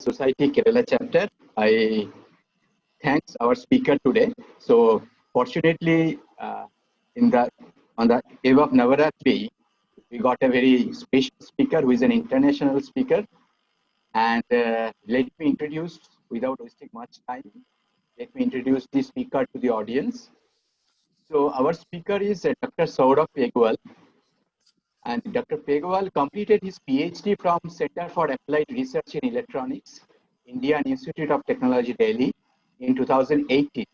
Society Kerala chapter. I thanks our speaker today. So fortunately, on the eve of Navaratri, we got a very special speaker who is an international speaker. And let me introduce, without wasting much time, let me introduce the speaker to the audience. So our speaker is Dr. Saurabh Pegwal. And Dr. Pegwal completed his PhD from Center for Applied Research in Electronics, Indian Institute of Technology, Delhi, in 2018.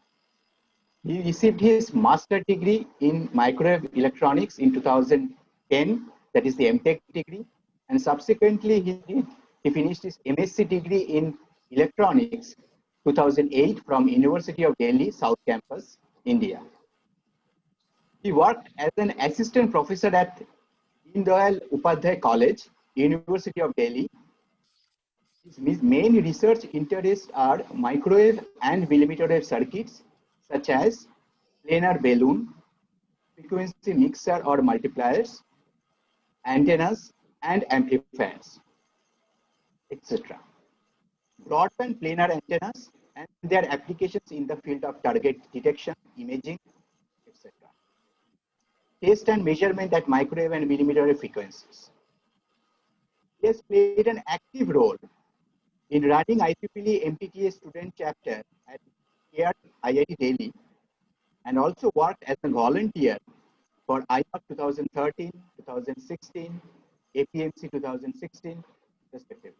He received his master degree in microwave electronics in 2010, that is the MTech degree, and subsequently he finished his MSc degree in electronics 2008 from University of Delhi, South Campus, India. He worked as an assistant professor at Deen Dayal Upadhyay College, University of Delhi. His main research interests are microwave and millimeter wave circuits, such as planar balloon, frequency mixer or multipliers, antennas, and amplifiers, etc. Broadband planar antennas and their applications in the field of target detection, imaging, etc. Test and measurement at microwave and millimeter wave frequencies. He has played an active role in running IEEE MTTA student chapter at CARE IIT Delhi, and also worked as a volunteer for IMAC 2013, 2016, APMC 2016, respectively.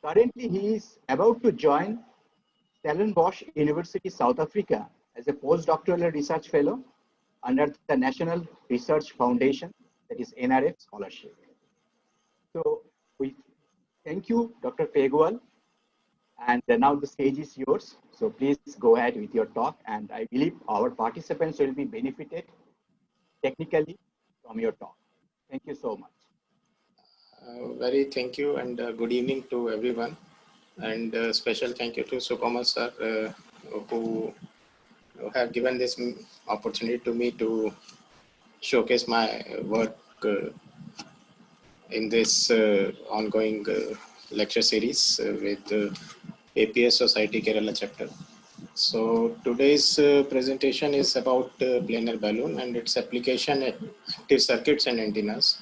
Currently, he is about to join Stellenbosch University, South Africa, as a postdoctoral research fellow under the National Research Foundation, that is NRF scholarship. So we thank you, Dr. Pegwal, and now the stage is yours. So please go ahead with your talk, and I believe our participants will be benefited technically from your talk. Thank you so much. Very thank you, and good evening to everyone, and special thank you to Sukomal sir who have given this opportunity to me to showcase my work in this ongoing lecture series with APS Society Kerala chapter. So today's presentation is about planar balloon and its application at active circuits and antennas.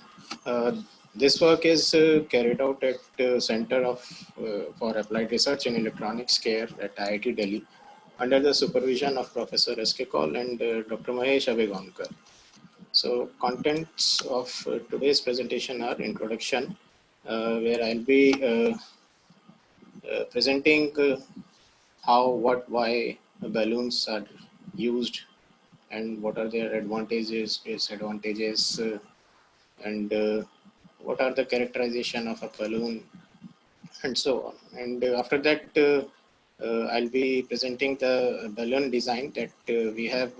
This work is carried out at Center for Applied Research in Electronics CARE at IIT Delhi under the supervision of Professor S.K. Kaul and Dr. Mahesh Abegonkar. So contents of today's presentation are introduction, where I'll be presenting how, what, why balloons are used and what are their advantages, disadvantages, and what are the characterization of a balloon, and so on. And after that, I'll be presenting the balloon design that we have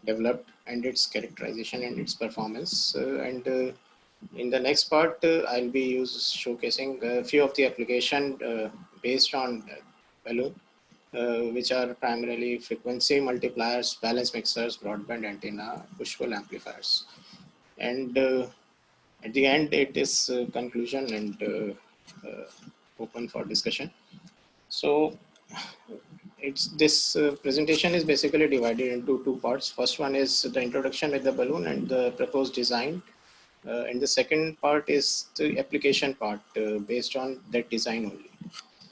developed and its characterization and its performance. And in the next part, I'll be showcasing a few of the application based on balloon, which are primarily frequency multipliers, balance mixers, broadband antenna, push-pull amplifiers. And at the end, it is conclusion and open for discussion. So this presentation is basically divided into two parts. First one is the introduction with the balloon and the proposed design. And the second part is the application part based on that design only.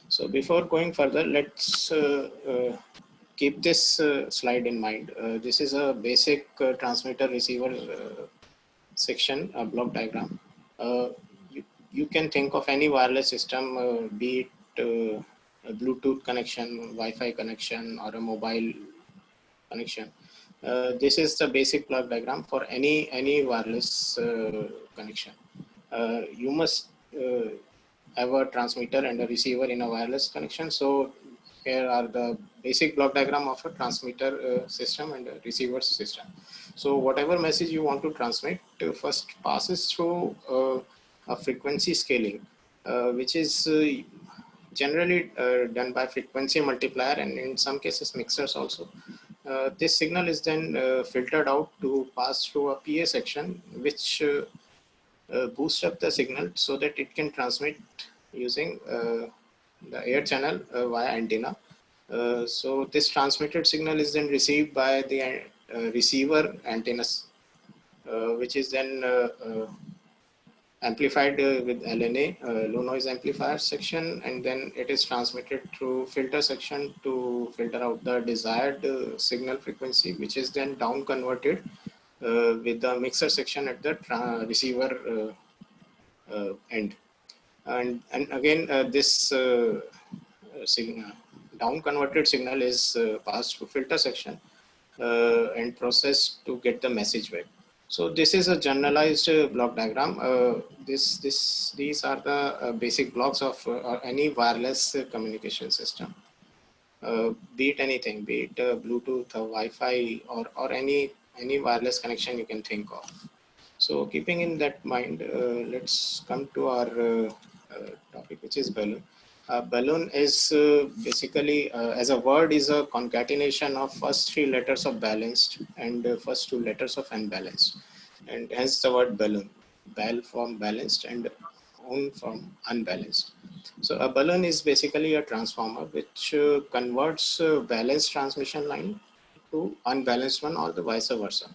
So before going further, let's keep this slide in mind. This is a basic transmitter receiver section, a block diagram. You can think of any wireless system, be it a Bluetooth connection, Wi-Fi connection, or a mobile connection. This is the basic block diagram for any wireless connection. You must have a transmitter and a receiver in a wireless connection. So here are the basic block diagram of a transmitter system and a receiver system. So whatever message you want to transmit first passes through a frequency scaling, which is generally done by frequency multiplier and in some cases mixers also. This signal is then filtered out to pass through a PA section, which boosts up the signal so that it can transmit using the air channel via antenna. So this transmitted signal is then received by the receiver antennas, which is then amplified with LNA, low noise amplifier section, and then it is transmitted through filter section to filter out the desired signal frequency, which is then down converted with the mixer section at the receiver end. And again, this signal, down converted signal is passed through filter section and processed to get the message back. So this is a generalized block diagram. These are the basic blocks of any wireless communication system. Be it anything, be it Bluetooth, Wi-Fi, or any wireless connection you can think of. So keeping in that mind, let's come to our topic, which is balloon. Balloon is basically, as a word, is a concatenation of first three letters of balanced and first two letters of unbalanced, and hence the word balloon. Bal from balanced and un from unbalanced. So a balloon is basically a transformer which converts balanced transmission line to unbalanced one, or the vice versa.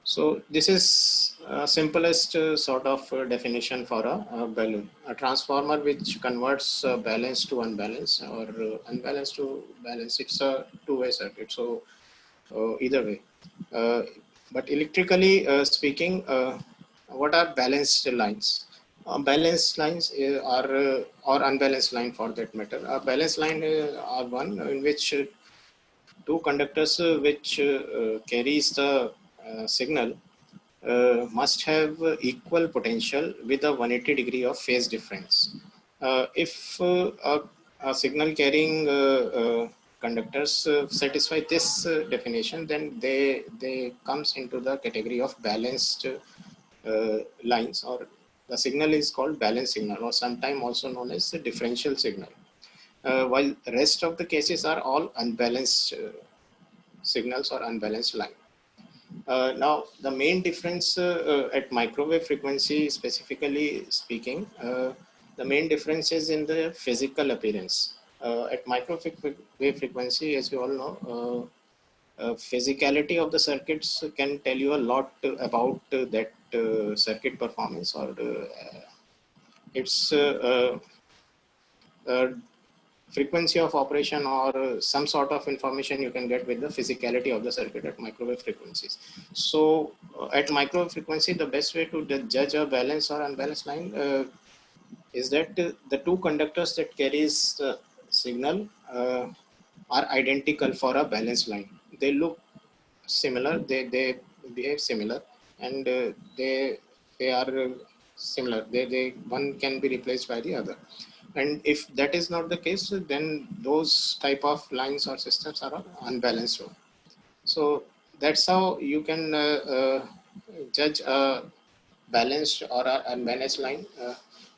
So this is simplest sort of definition for a balloon. A transformer which converts balance to unbalance, or unbalance to balance. It's a two-way circuit. So either way. But electrically speaking, what are balanced lines? Balanced lines are or unbalanced line for that matter. A balanced line are one in which two conductors which carries the signal must have equal potential with a 180-degree of phase difference. If a signal carrying conductors satisfy this definition, then they comes into the category of balanced lines, or the signal is called balanced signal, or sometimes also known as the differential signal. While the rest of the cases are all unbalanced signals or unbalanced line. Now, the main difference at microwave frequency, specifically speaking, the main difference is in the physical appearance. At microwave frequency, as you all know, physicality of the circuits can tell you a lot about that circuit performance, or its frequency of operation, or some sort of information you can get with the physicality of the circuit at microwave frequencies. So at microwave frequency, the best way to judge a balanced or unbalanced line is that the two conductors that carries the signal are identical for a balanced line. They look similar, they behave similar, and they are similar. They one can be replaced by the other. And if that is not the case, then those type of lines or systems are unbalanced. So that's how you can judge a balanced or an unbalanced line.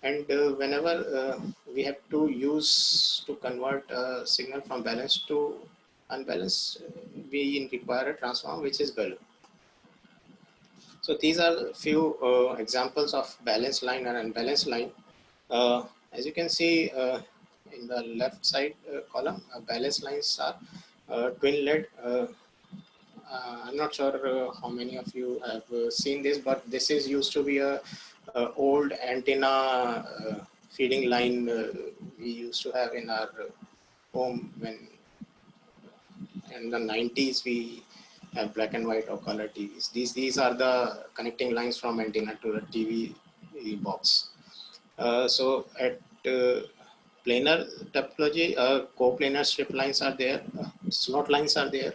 And whenever we have to use to convert a signal from balanced to unbalanced, we require a transformer which is balloon. So these are a few examples of balanced line and unbalanced line. As you can see in the left side column, balanced lines are twin led. I'm not sure how many of you have seen this, but this is used to be a old antenna feeding line we used to have in our home when in the 90s we have black and white or color TVs. These are the connecting lines from antenna to the TV box. So at planar topology, coplanar strip lines are there, slot lines are there,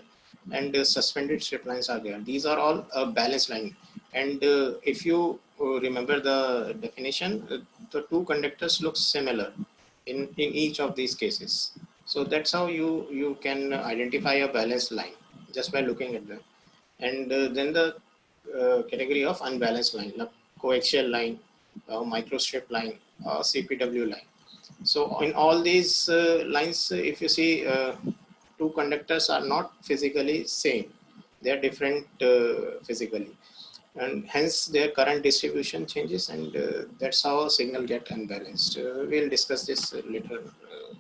and suspended strip lines are there. These are all balanced line. And if you remember the definition, the two conductors look similar in each of these cases. So that's how you can identify a balanced line just by looking at them. And then the category of unbalanced line, like coaxial line, microstrip line, CPW line. So in all these lines, if you see, two conductors are not physically same. They are different physically. and hence their current distribution changes, and that's how signal get unbalanced. We'll discuss this later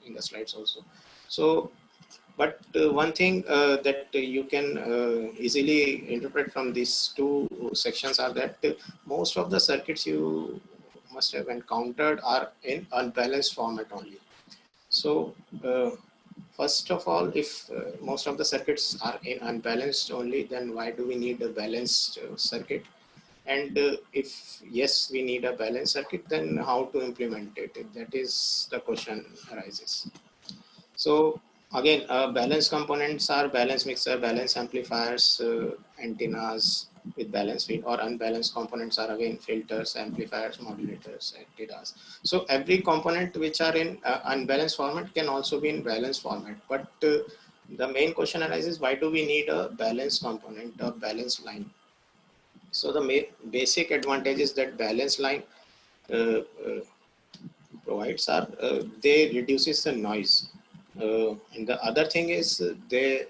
in the slides also. So, but one thing that you can easily interpret from these two sections are that most of the circuits you must have encountered are in unbalanced format only. So, first of all, if most of the circuits are in unbalanced only, then why do we need a balanced circuit? And if yes, we need a balanced circuit, then how to implement it? That is the question arises. So again, balance components are balance mixer, balance amplifiers, antennas with balance feed, or unbalanced components are again filters, amplifiers, modulators, antennas. So every component which are in unbalanced format can also be in balanced format. But the main question arises, why do we need a balanced component or balanced line? So the basic advantages that balanced line uh, uh, provides are they reduces the noise. And the other thing is they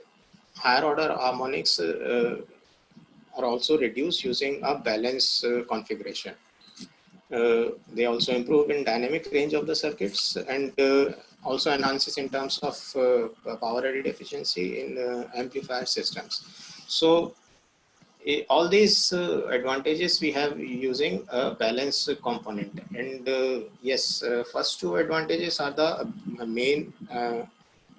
higher order harmonics are also reduced using a balance configuration. They also improve in dynamic range of the circuits, and also enhances in terms of power added efficiency in amplifier systems. So all these advantages we have using a balance component. And yes, first two advantages are the main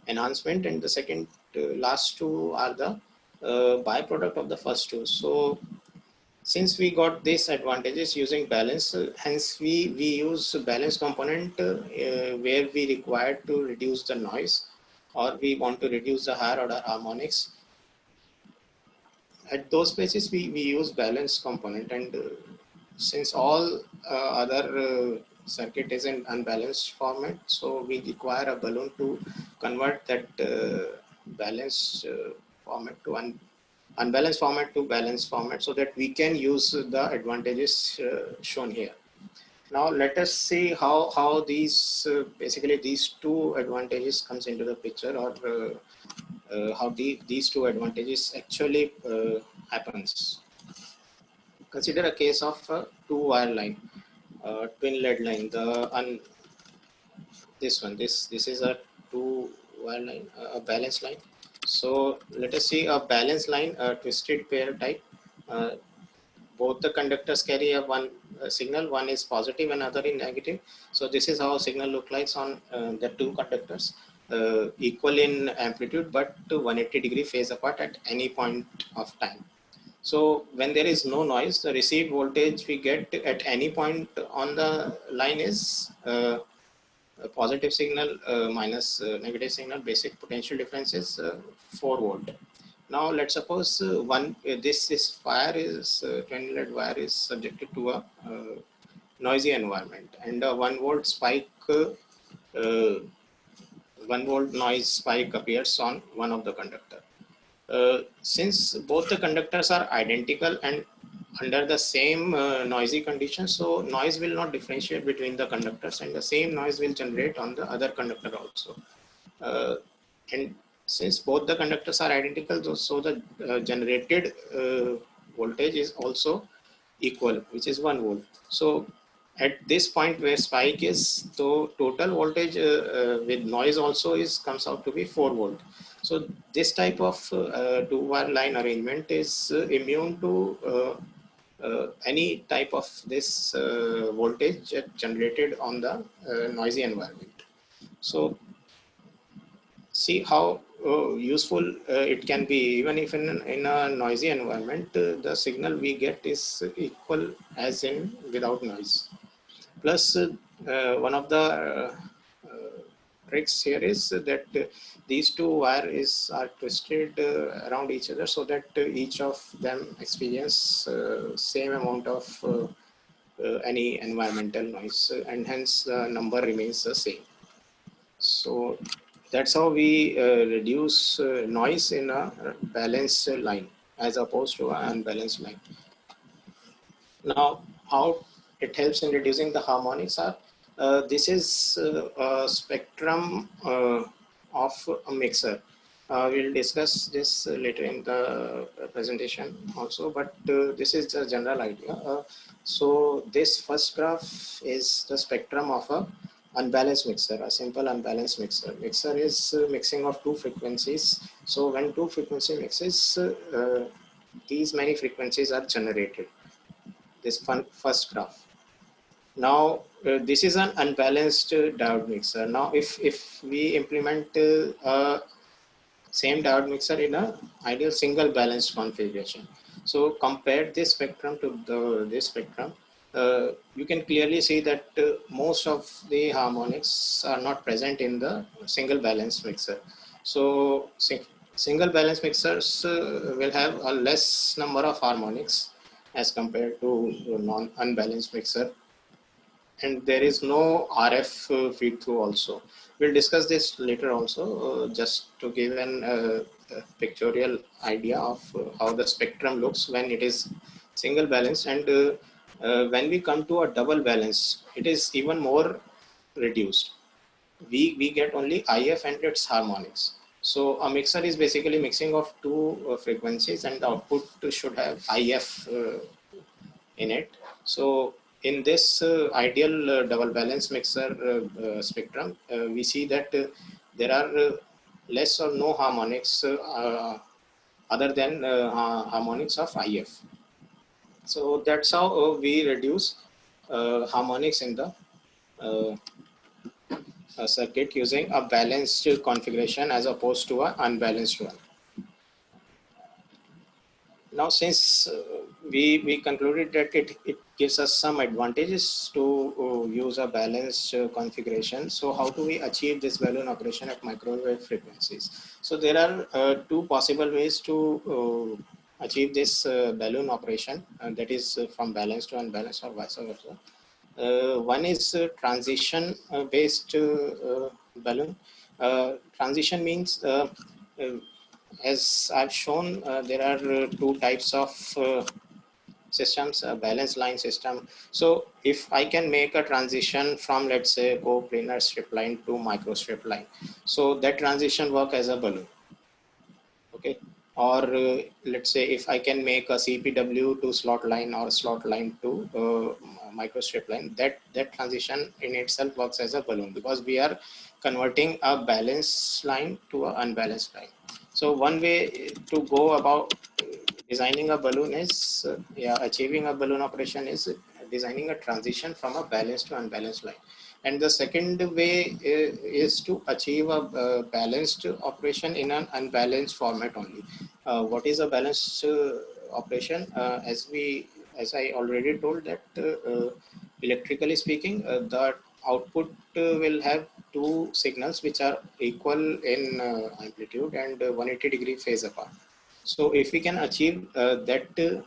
enhancement, and the second last two are the byproduct of the first two. So since we got these advantages using balance, hence we use balance component where we require to reduce the noise, or we want to reduce the higher order harmonics. At those places we use balance component. And since all other circuit is in unbalanced format, so we require a balloon to convert that balanced format to unbalanced format to balanced format, so that we can use the advantages shown here. Now let us see how these basically these two advantages comes into the picture, or how these two advantages actually happens. Consider a case of a two-wire line, twin lead line. This one, this is a two-wire line, a balanced line. So let us see a balanced line, a twisted pair type. Uh, Both the conductors carry a one signal. One is positive and other is negative. So this is how signal look like on the two conductors, equal in amplitude, but 180-degree phase apart at any point of time. So when there is no noise, the received voltage we get at any point on the line is a positive signal minus negative signal. Basic potential difference is 4 volt. Now let's suppose this wire is 20 lead wire is subjected to a noisy environment, and a 1 volt spike, 1 volt noise spike appears on one of the conductor. Since both the conductors are identical and under the same noisy conditions, so noise will not differentiate between the conductors, and the same noise will generate on the other conductor also. And since both the conductors are identical, so the generated voltage is also equal, which is 1 volt. So at this point where spike is, so total voltage with noise also comes out to be 4 volt. So this type of two-wire line arrangement is immune to any type of this voltage generated on the noisy environment. So see how useful it can be. Even if in a noisy environment, the signal we get is equal as in without noise. Plus, one of the tricks here is that these two wires are twisted around each other, so that each of them experience same amount of any environmental noise, and hence the number remains the same. So that's how we reduce noise in a balanced line as opposed to an unbalanced line. Now, how it helps in reducing the harmonics are, this is a spectrum of a mixer. We'll discuss this later in the presentation also, but this is the general idea. So this first graph is the spectrum of a unbalanced mixer, a simple unbalanced mixer. Mixer is mixing of two frequencies. So when two frequency mixes, these many frequencies are generated. This first graph. Now this is an unbalanced diode mixer. Now if we implement same diode mixer in a ideal single balanced configuration. So compare this spectrum to this spectrum. You can clearly see that most of the harmonics are not present in the single balanced mixer. So single balanced mixers will have a less number of harmonics as compared to non-unbalanced mixer, and there is no RF feed through also. We'll discuss this later also, just to give an pictorial idea of how the spectrum looks when it is single balance, and when we come to a double balance, it is even more reduced. We get only IF and its harmonics. So a mixer is basically mixing of two frequencies, and the output should have IF in it. So in this ideal double balance mixer spectrum, we see that there are less or no harmonics other than harmonics of IF. So that's how we reduce harmonics in the circuit using a balanced configuration as opposed to an unbalanced one. Now, since we concluded that it gives us some advantages to use a balanced configuration, so how do we achieve this balloon operation at microwave frequencies? So there are two possible ways to achieve this balloon operation, that is from balanced to unbalanced or vice versa. One is transition based balloon. Transition means as I've shown, there are two types of systems, a balance line system. So if I can make a transition from, let's say, coplanar strip line to microstrip line, so that transition work as a balloon. Okay. Or let's say if I can make a CPW to slot line or slot line to microstrip line, that transition in itself works as a balloon, because we are converting a balanced line to an unbalanced line. So one way to go about designing a balloon is, achieving a balloon operation is designing a transition from a balanced to unbalanced line. And the second way is to achieve a balanced operation in an unbalanced format only. What is a balanced operation? As I already told that electrically speaking, the output will have two signals which are equal in amplitude and 180-degree phase apart. So if we can achieve that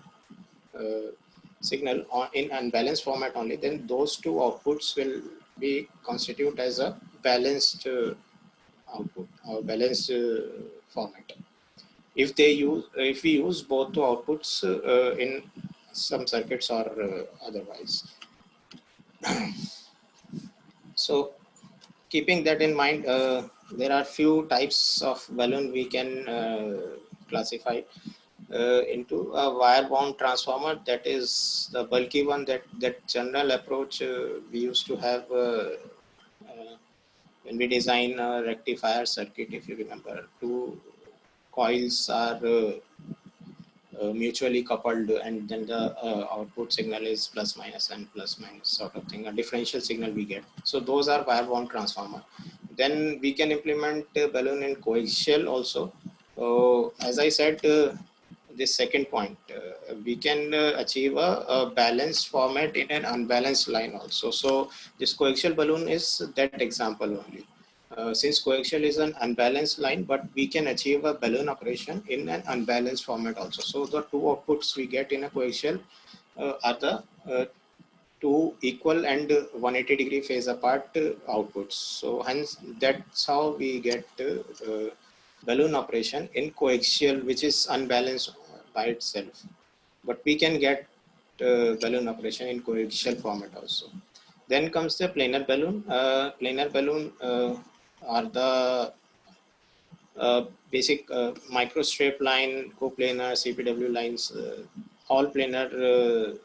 signal in unbalanced format only, then those two outputs will be constitute as a balanced output or balanced format. If we use both the outputs in some circuits or otherwise. So keeping that in mind, there are few types of balloon we can classify into a wire wound transformer. That is the bulky one, that general approach we used to have when we design a rectifier circuit. If you remember, two coils are mutually coupled, and then the output signal is plus minus and plus minus sort of thing, a differential signal we get. So those are wire wound transformer. Then we can implement balloon in coaxial also. As I said, this second point, we can achieve a balanced format in an unbalanced line also. So this coaxial balloon is that example only. Since coaxial is an unbalanced line, but we can achieve a balloon operation in an unbalanced format also. So the two outputs we get in a coaxial are the two equal and 180-degree phase apart outputs. So hence that's how we get balloon operation in coaxial, which is unbalanced by itself. But we can get balloon operation in coaxial format also. Then comes the planar balloon. Planar balloon are the basic microstrip line, coplanar, CPW lines, all planar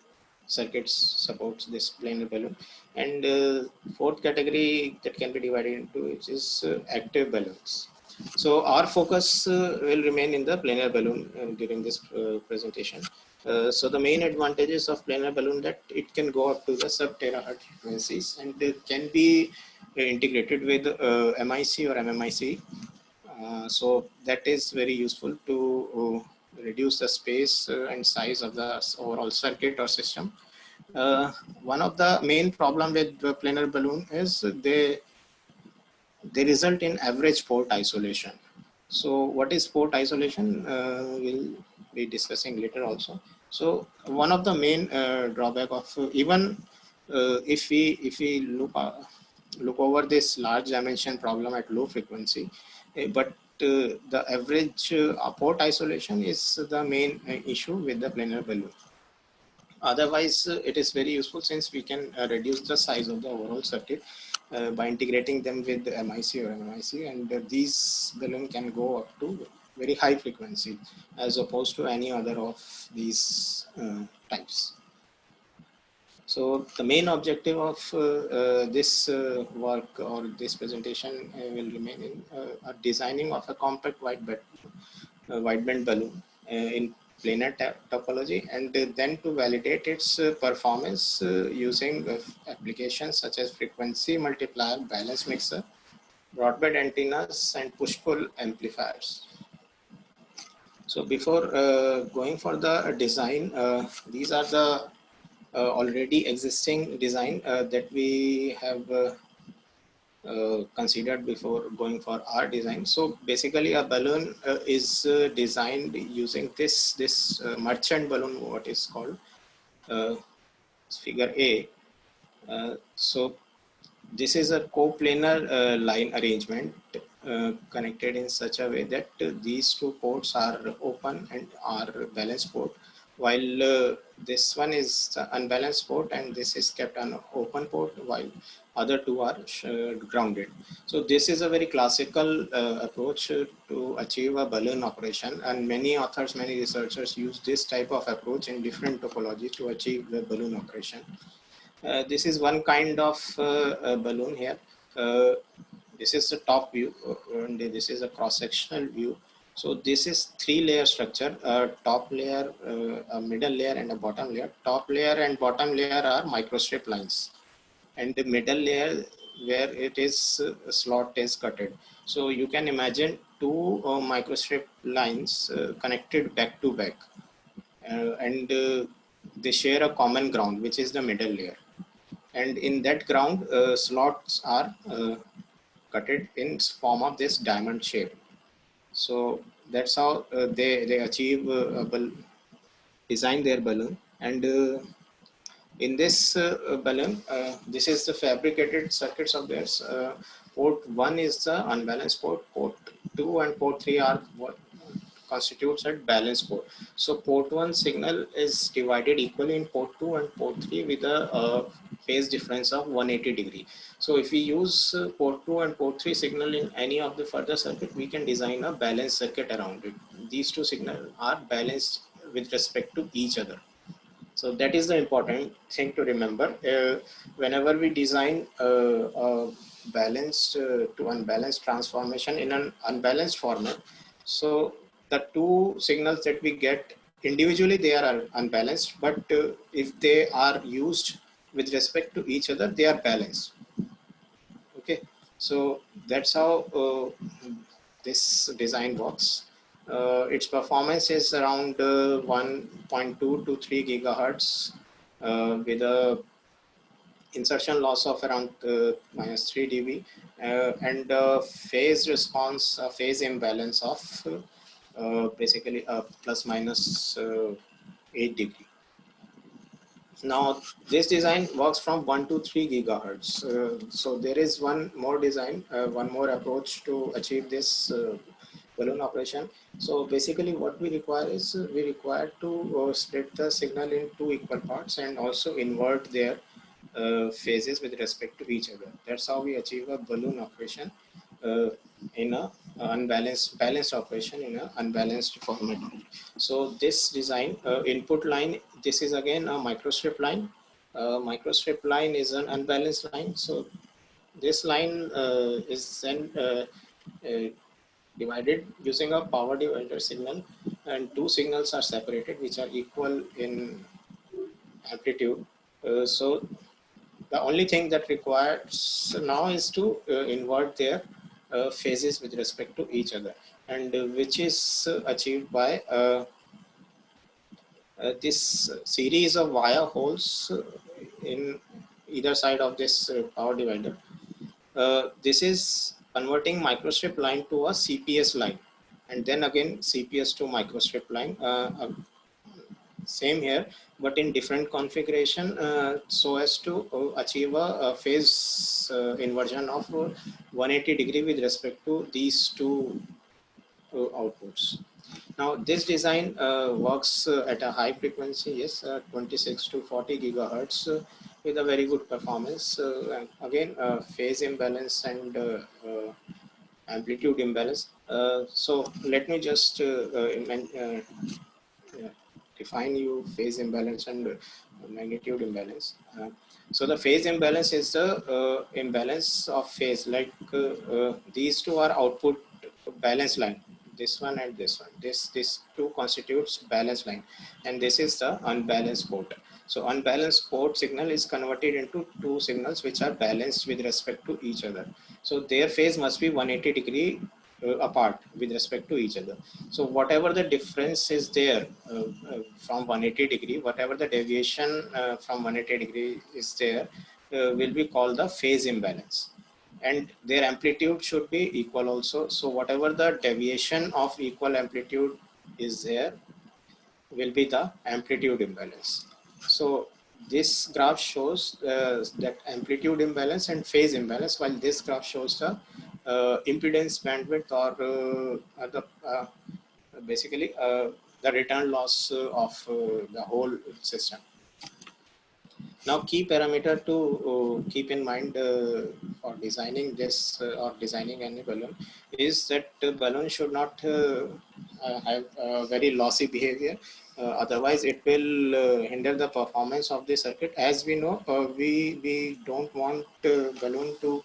circuits supports this planar balloon. And fourth category that can be divided into, which is active balloons. So our focus will remain in the planar balloon during this presentation. So the main advantages of planar balloon that it can go up to the sub-terahertz frequencies, and it can be integrated with MIC or MMIC. So that is very useful to reduce the space and size of the overall circuit or system. One of the main problem with the planar balloon is they result in average port isolation. So what is port isolation? We'll be discussing later also. So one of the main drawback of even if we look over this large dimension problem at low frequency, but the average port isolation is the main issue with the planar balloon. Otherwise, it is very useful since we can reduce the size of the overall circuit by integrating them with the MIC or MMIC, and these balloon can go up to very high frequency as opposed to any other of these types. So the main objective of this work or this presentation will remain in designing of a compact wideband balloon in planar topology, and then to validate its performance using applications such as frequency multiplier, balance mixer, broadband antennas, and push-pull amplifiers. So before going for the design, these are the already existing design that we have considered before going for our design. So basically a balloon is designed using this merchant balloon, what is called figure A. So this is a coplanar line arrangement connected in such a way that these two ports are open and are balanced port, while this one is unbalanced port and this is kept an open port, while other two are grounded. So this is a very classical approach to achieve a balloon operation, and many authors, many researchers use this type of approach in different topologies to achieve the balloon operation. This is one kind of balloon here. This is the top view, and this is a cross-sectional view. So this is three-layer structure: a top layer, a middle layer, and a bottom layer. Top layer and bottom layer are microstrip lines, and the middle layer where it is slot is cutted. So you can imagine two microstrip lines connected back to back, and they share a common ground, which is the middle layer. And in that ground, slots are cutted in form of this diamond shape. So that's how they achieve design their balloon. And in this balloon, this is the fabricated circuits of theirs. Port 1 is the unbalanced port. Port 2 and port 3 are what constitutes a balanced port. So port 1 signal is divided equally in port 2 and port 3 with a phase difference of 180 degree. So if we use port 2 and port 3 signal in any of the further circuit, we can design a balanced circuit around it. These two signals are balanced with respect to each other. So that is the important thing to remember. Whenever we design a balanced to unbalanced transformation in an unbalanced format, so the two signals that we get individually, they are unbalanced, but if they are used with respect to each other, they are balanced. Okay, so that's how this design works. Its performance is around 1.2 to 3 gigahertz with a insertion loss of around minus 3 dB and phase response, phase imbalance of basically plus minus 8 degree. Now this design works from 1 to 3 gigahertz. So there is one more design, one more approach to achieve this balloon operation. So basically what we require is we require to split the signal in two equal parts and also invert their phases with respect to each other. That's how we achieve a balloon operation in a balanced operation in an unbalanced format. So this design input line, this is again a microstrip line. Microstrip line is an unbalanced line. So this line is then uh, divided using a power divider signal, and two signals are separated which are equal in amplitude. So the only thing that requires now is to invert their phases with respect to each other, and which is achieved by this series of wire holes in either side of this power divider. This is converting microstrip line to a CPS line, and then again CPS to microstrip line. Same here, but in different configuration, so as to achieve a phase inversion of 180 degree with respect to these two outputs. Now this design works at a high frequency, yes, 26 to 40 gigahertz with a very good performance. And again, phase imbalance and amplitude imbalance. So let me just define you phase imbalance and magnitude imbalance. So the phase imbalance is the imbalance of phase, like these two are output balance line, this one and this one. This two constitutes balance line, and this is the unbalanced port. So unbalanced port signal is converted into two signals which are balanced with respect to each other. So their phase must be 180 degree apart with respect to each other. So whatever the difference is there from 180 degree, whatever the deviation from 180 degree is there, will be called the phase imbalance, and their amplitude should be equal also. So whatever the deviation of equal amplitude is there will be the amplitude imbalance. So this graph shows that amplitude imbalance and phase imbalance, while this graph shows the impedance bandwidth, or the basically the return loss of the whole system. Now, key parameter to keep in mind for designing this or designing any balloon is that the balloon should not have very lossy behavior. Otherwise, it will hinder the performance of the circuit. As we know, we don't want balloon to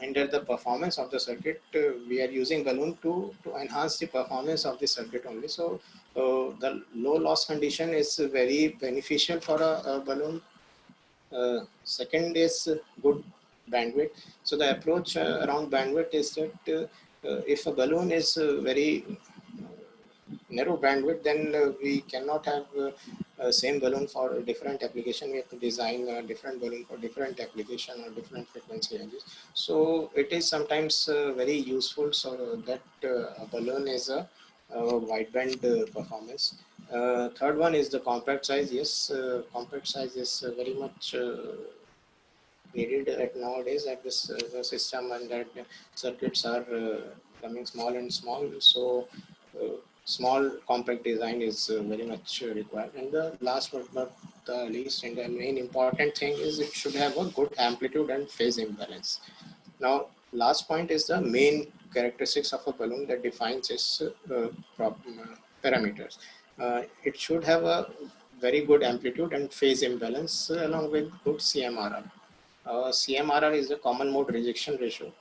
hinder the performance of the circuit. We are using balloon to enhance the performance of the circuit only. So the low loss condition is very beneficial for a balloon. Second is good bandwidth. So the approach around bandwidth is that if a balloon is very narrow bandwidth, then we cannot have same balloon for a different application. We have to design a different balloon for different application or different frequency ranges. So it is sometimes very useful so that a balloon is a wideband performance. Third one is the compact size. Yes, compact size is very much needed at nowadays at this the system, and that circuits are becoming small and small. So small compact design is very much required. And the last but not the least and the main important thing is it should have a good amplitude and phase imbalance. Now last point is the main characteristics of a balloon that defines its parameters. It should have a very good amplitude and phase imbalance along with good CMRR. CMRR is the common mode rejection ratio.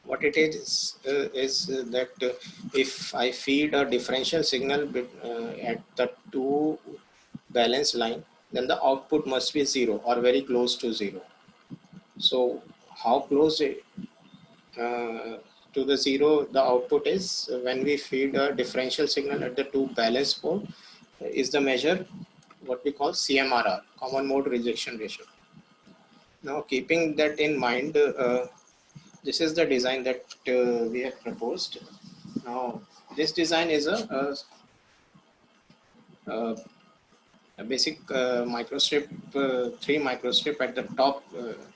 What it is that if I feed a differential signal at the two balance line, then the output must be 0 or very close to 0. So how close to the 0 the output is when we feed a differential signal at the two balance pole is the measure what we call CMRR, common mode rejection ratio. Now keeping that in mind, this is the design that we have proposed. Now this design is a basic microstrip, 3 microstrip at the top,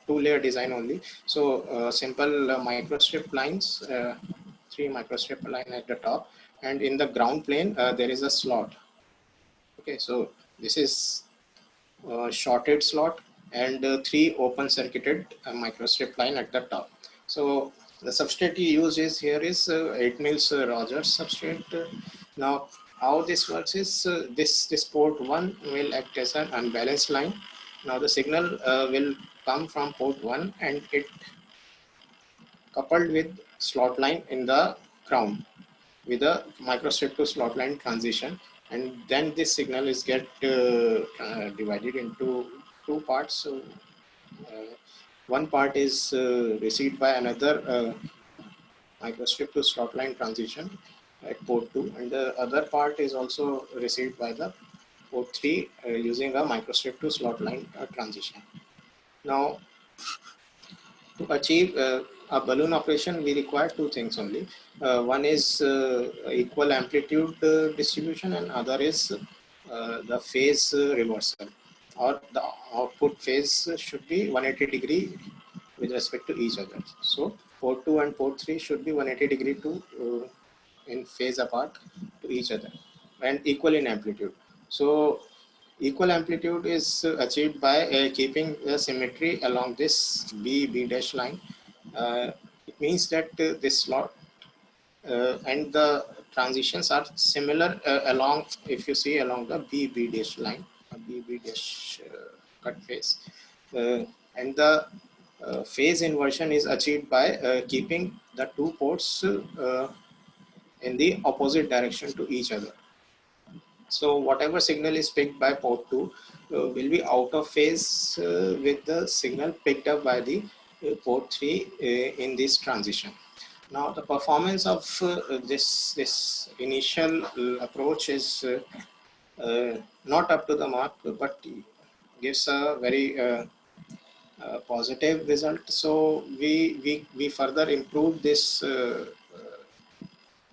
2-layer design only. So simple microstrip lines, 3 microstrip line at the top, and in the ground plane there is a slot. Okay, so this is a shorted slot and 3 open circuited microstrip line at the top. So The substrate you use is here is 8 mils Rogers substrate. Now how this works is this port 1 will act as an unbalanced line. Now the signal will come from port 1 and it coupled with slot line in the ground with a microstrip to slot line transition, and then this signal is get divided into two parts. So one part is received by another microstrip to slot line transition at port 2, and the other part is also received by the port 3 using a microstrip to slot line transition. Now to achieve a balloon operation, we require two things only. One is equal amplitude distribution, and other is the phase reversal, or the output phase should be 180 degree with respect to each other. So port 2 and port 3 should be 180 degree to in phase apart to each other and equal in amplitude. So equal amplitude is achieved by keeping the symmetry along this B dash line. It means that this slot and the transitions are similar along, if you see along the B dash line, B dash cut phase. And the phase inversion is achieved by keeping the two ports in the opposite direction to each other. So whatever signal is picked by port 2 will be out of phase with the signal picked up by the port 3 in this transition. Now the performance of this initial approach is not up to the mark, but gives a very positive result. So we further improve this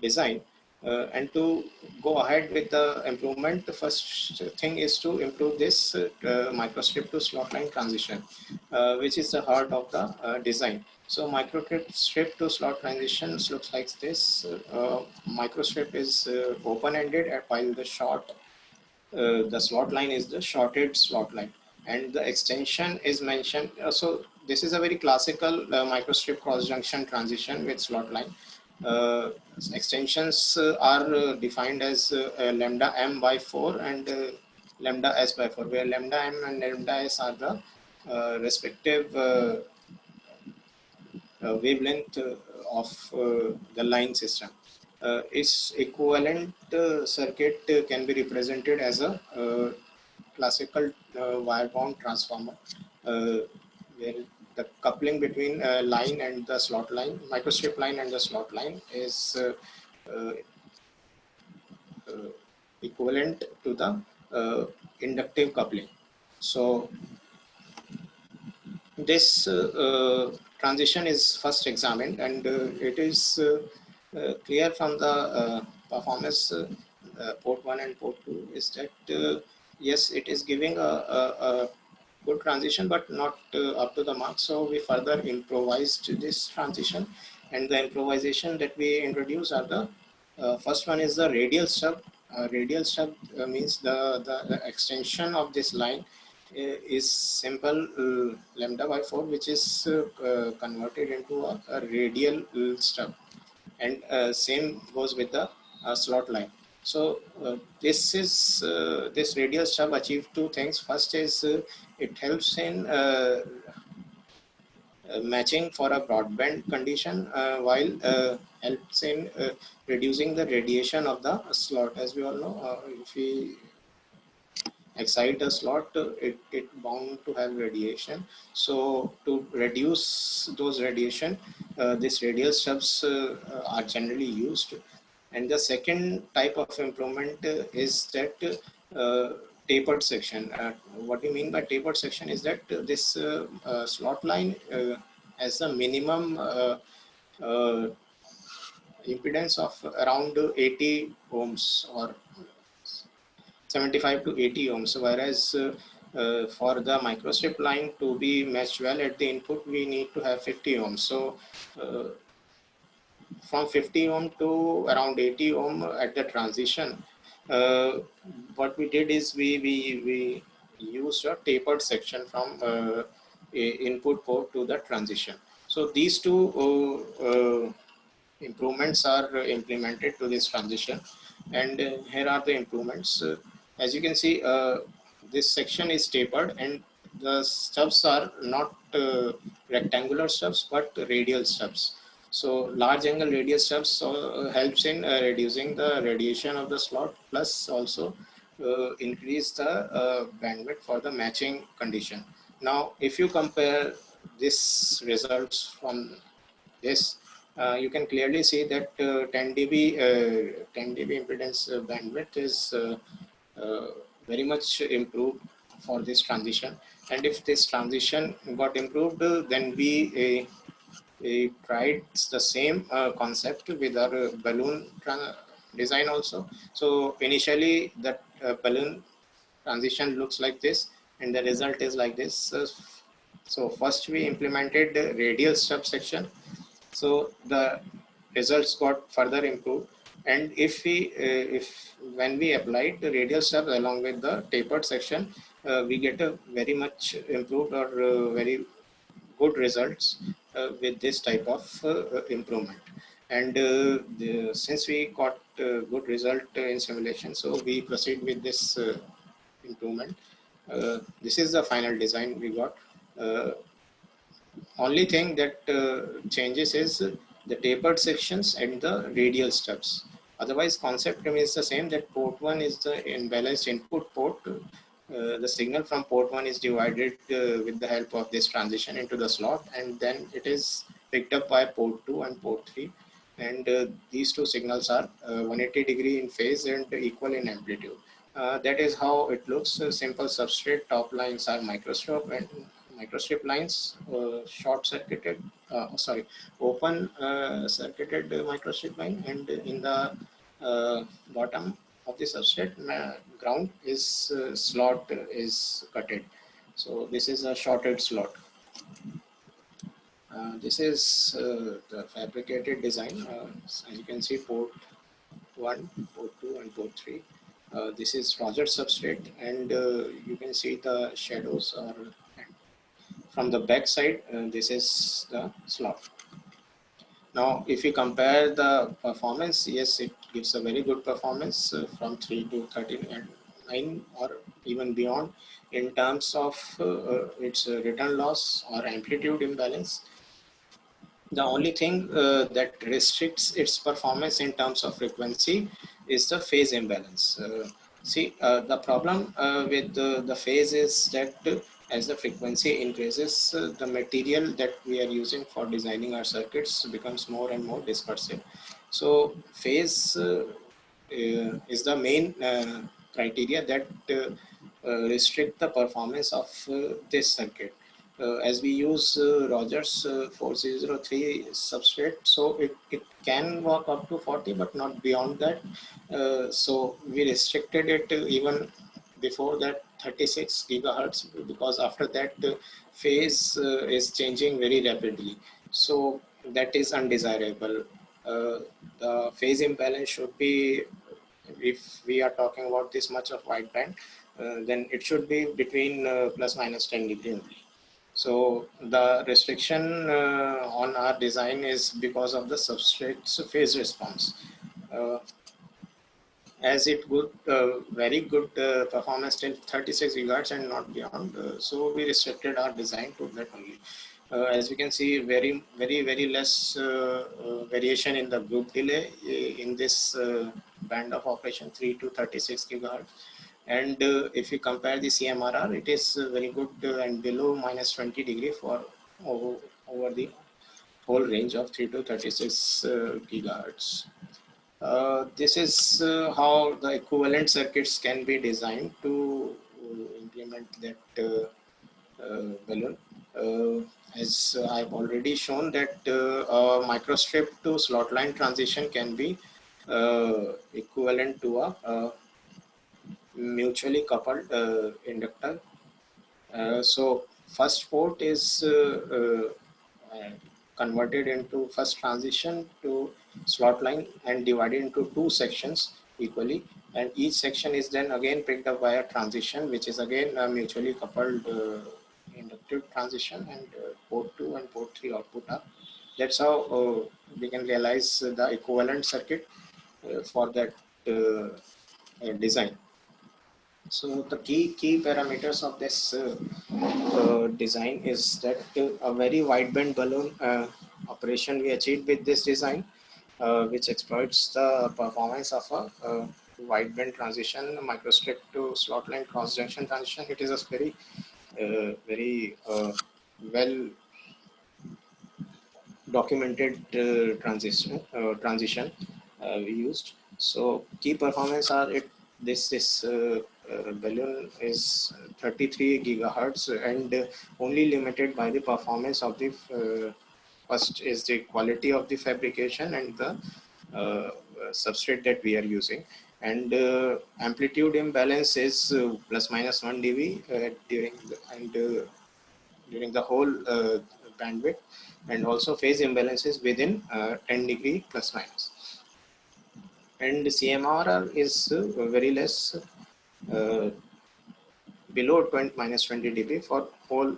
design. And to go ahead with the improvement, the first thing is to improve this microstrip to slot line transition, which is the heart of the design. So microstrip to slot transitions looks like this. Microstrip is open-ended, while the slot line is the shorted slot line, and the extension is mentioned. So this is a very classical microstrip cross junction transition with slot line. Extensions are defined as lambda m by 4 and lambda s by 4, where lambda m and lambda s are the respective wavelength of the line system. Its equivalent circuit can be represented as a classical wire bound transformer, where the coupling between line and the slot line, microstrip line and the slot line is equivalent to the inductive coupling. So this transition is first examined, and it is clear from the performance port 1 and port 2 is that yes, it is giving a good transition, but not up to the mark. So we further improvised this transition, and the improvisation that we introduce are the first one is the radial stub. Radial stub means the extension of this line is simple lambda by 4, which is converted into a radial stub, and same goes with the slot line. So this radial stub achieves two things. First is it helps in matching for a broadband condition, while helps in reducing the radiation of the slot. As we all know, if we excite a slot, it bound to have radiation. So to reduce those radiation, this radial stubs are generally used. And the second type of improvement is that tapered section. What we mean by tapered section is that this slot line has a minimum impedance of around 80 ohms or 75 to 80 ohms, whereas for the microstrip line to be matched well at the input, we need to have 50 ohms. So from 50 ohm to around 80 ohm at the transition, what we did is we used a tapered section from input port to the transition. So these two improvements are implemented to this transition, and here are the improvements. As you can see, this section is tapered, and the stubs are not rectangular stubs but radial stubs. So large angle radial stubs helps in reducing the radiation of the slot, plus also increase the bandwidth for the matching condition. Now, if you compare this results from this, you can clearly see that 10 dB impedance bandwidth is very much improved for this transition. And if this transition got improved, then we tried the same concept with our balloon design also. So initially that balloon transition looks like this, and the result is like this. So first we implemented the radial stub section, so the results got further improved. And if when we applied the radial stub along with the tapered section, we get a very much improved or very good results with this type of improvement. And since we got good result in simulation, so we proceed with this improvement. This is the final design we got. Only thing that changes is the tapered sections and the radial stubs. Otherwise, concept remains the same, that port 1 is the imbalanced input port. The signal from port 1 is divided with the help of this transition into the slot, and then it is picked up by port 2 and port 3. And these two signals are 180 degree in phase and equal in amplitude. That is how it looks. Simple substrate, top lines are microstrip, and microstrip lines, short circuited, open circuited microstrip line, and in the bottom of the substrate, ground is slot is cutted. So this is a shorted slot. This is the fabricated design. As you can see, port 1, port 2, and port 3. This is Rogers substrate, and you can see the shadows are from the back side. This is the slot. Now, if you compare the performance, yes, it gives a very good performance from 3 to 39 or even beyond in terms of its return loss or amplitude imbalance. The only thing that restricts its performance in terms of frequency is the phase imbalance. The problem with the phase is that as the frequency increases, the material that we are using for designing our circuits becomes more and more dispersive. So phase is the main criteria that restrict the performance of this circuit. As we use Rogers 4003 substrate, so it can work up to 40, but not beyond that. So we restricted it even before that 36 gigahertz, because after that phase is changing very rapidly. So that is undesirable. The phase imbalance should be, if we are talking about this much of wideband, then it should be between plus minus 10 degree only. So the restriction on our design is because of the substrate's phase response. As it good, very good performance till 36 gigahertz and not beyond. So we restricted our design to that only. As we can see, very less variation in the group delay in this band of operation 3 to 36 gigahertz. And if you compare the CMRR, it is very good and below minus 20 degree for over the whole range of 3 to 36 gigahertz. This is how the equivalent circuits can be designed to implement that balloon. As I've already shown that a microstrip to slot line transition can be equivalent to a mutually coupled inductor. So first port is converted into first transition to slot line and divided into two sections equally, and each section is then again picked up by a transition, which is again a mutually coupled inductive transition, and port 2 2 and port 3 output are. That's how we can realize the equivalent circuit for that design. So the key parameters of this design is that a very wideband balloon operation we achieved with this design, which exploits the performance of a wideband transition, microstrip to slot line cross junction transition. It is a very well documented transition we used. So key performance are this balloon is 33 gigahertz and only limited by the performance of the first is the quality of the fabrication and the substrate that we are using, and amplitude imbalance is plus minus 1 dB during the whole bandwidth, and also phase imbalance is within 10 degree plus minus, and CMRR is very less, uh, below 20 dB for whole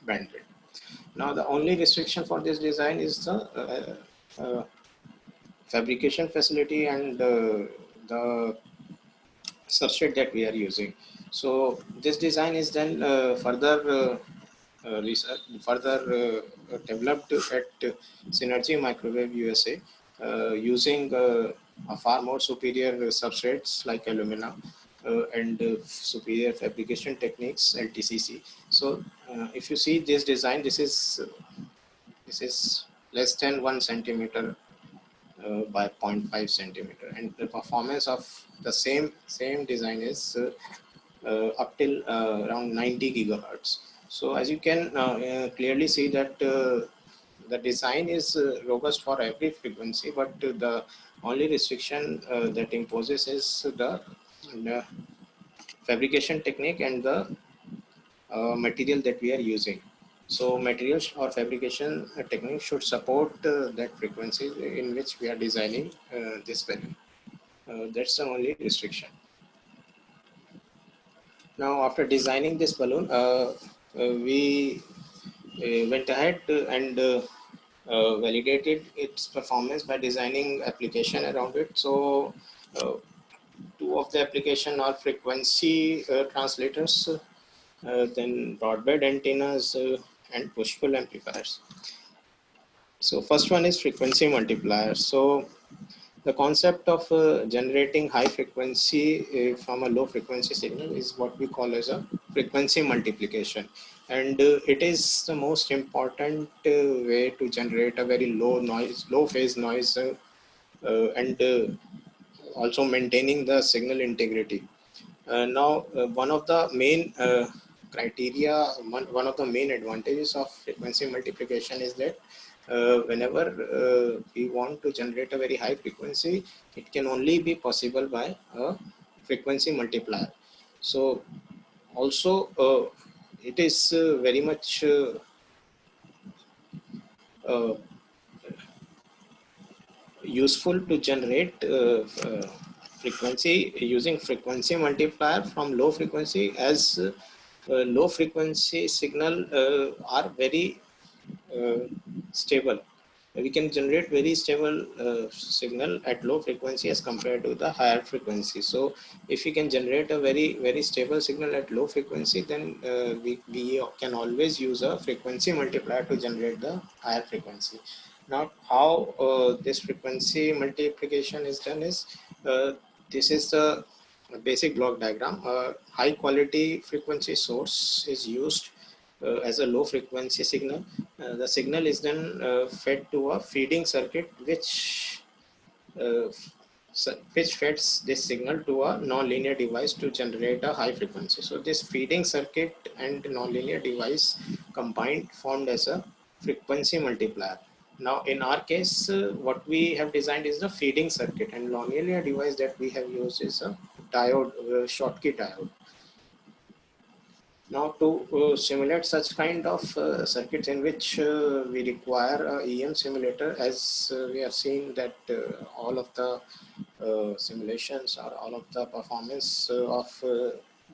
bandwidth. Now the only restriction for this design is the fabrication facility and the substrate that we are using. So this design is then further developed at Synergy Microwave USA using a far more superior substrates like alumina and superior fabrication techniques, LTCC. So if you see this design, this is less than 1 centimeter by 0.5 centimeter, and the performance of the same design is up till around 90 gigahertz. So as you can clearly see that the design is robust for every frequency, but the only restriction that imposes is the fabrication technique and the material that we are using. So materials or fabrication technique should support that frequency in which we are designing this balloon. That's the only restriction. Now, after designing this balloon, we went ahead and validated its performance by designing application around it. So, two of the application are frequency translators, then broadband antennas, and push-pull amplifiers. So, first one is frequency multiplier. So, the concept of generating high frequency from a low frequency signal is what we call as a frequency multiplication, and it is the most important way to generate a very low phase noise, and also maintaining the signal integrity. Now, one of the main one of the main advantages of frequency multiplication is that whenever we want to generate a very high frequency, it can only be possible by a frequency multiplier. So also it is very much uh, useful to generate frequency using frequency multiplier from low frequency, as low frequency signal are very stable. We can generate very stable signal at low frequency as compared to the higher frequency. So if we can generate a very stable signal at low frequency, then we can always use a frequency multiplier to generate the higher frequency. Now, how this frequency multiplication is done is, this is the basic block diagram. High quality frequency source is used as a low frequency signal. The signal is then fed to a feeding circuit uh, which feeds this signal to a nonlinear device to generate a high frequency. So this feeding circuit and nonlinear device combined formed as a frequency multiplier. Now in our case, what we have designed is the feeding circuit, and nonlinear device that we have used is a diode, Schottky diode. Now, to simulate such kind of circuits in which we require a EM simulator, as we are seeing that all of the simulations or all of the performance of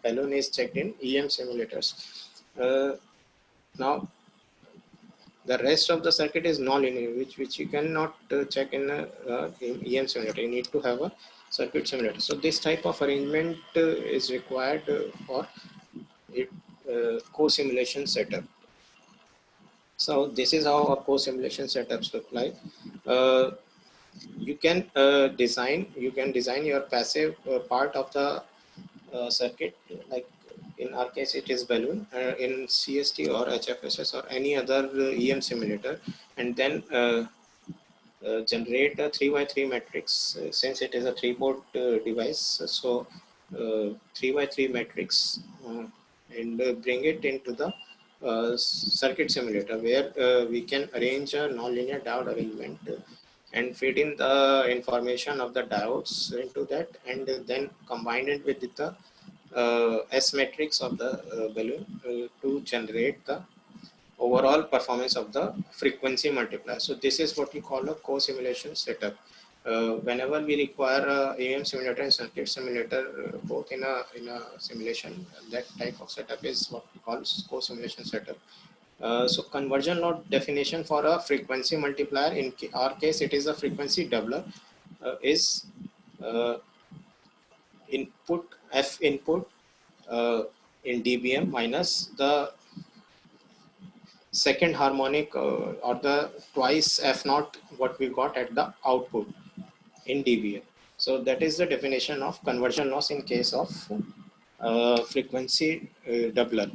balloon is checked in EM simulators. Now, The rest of the circuit is non-linear, which you cannot check in a EM simulator. You need to have a circuit simulator. So this type of arrangement is required for it, co-simulation setup. So this is how a co-simulation setups look like. You can design your passive part of the circuit, like in our case it is balloon, in CST or HFSS or any other EM simulator, and then generate a 3 by 3 matrix, since it is a 3-port device. So 3 by 3 matrix, and bring it into the circuit simulator, where we can arrange a nonlinear diode arrangement and feed in the information of the diodes into that, and then combine it with the S matrix of the balloon to generate the overall performance of the frequency multiplier. So this is what we call a co-simulation setup. Whenever we require a AM simulator and circuit simulator, both in a simulation, that type of setup is what we call co-simulation setup. So conversion law definition for a frequency multiplier, in our case it is a frequency doubler, is input F input in dBm minus the second harmonic or the twice F naught what we got at the output in dBm. So that is the definition of conversion loss in case of frequency doubler.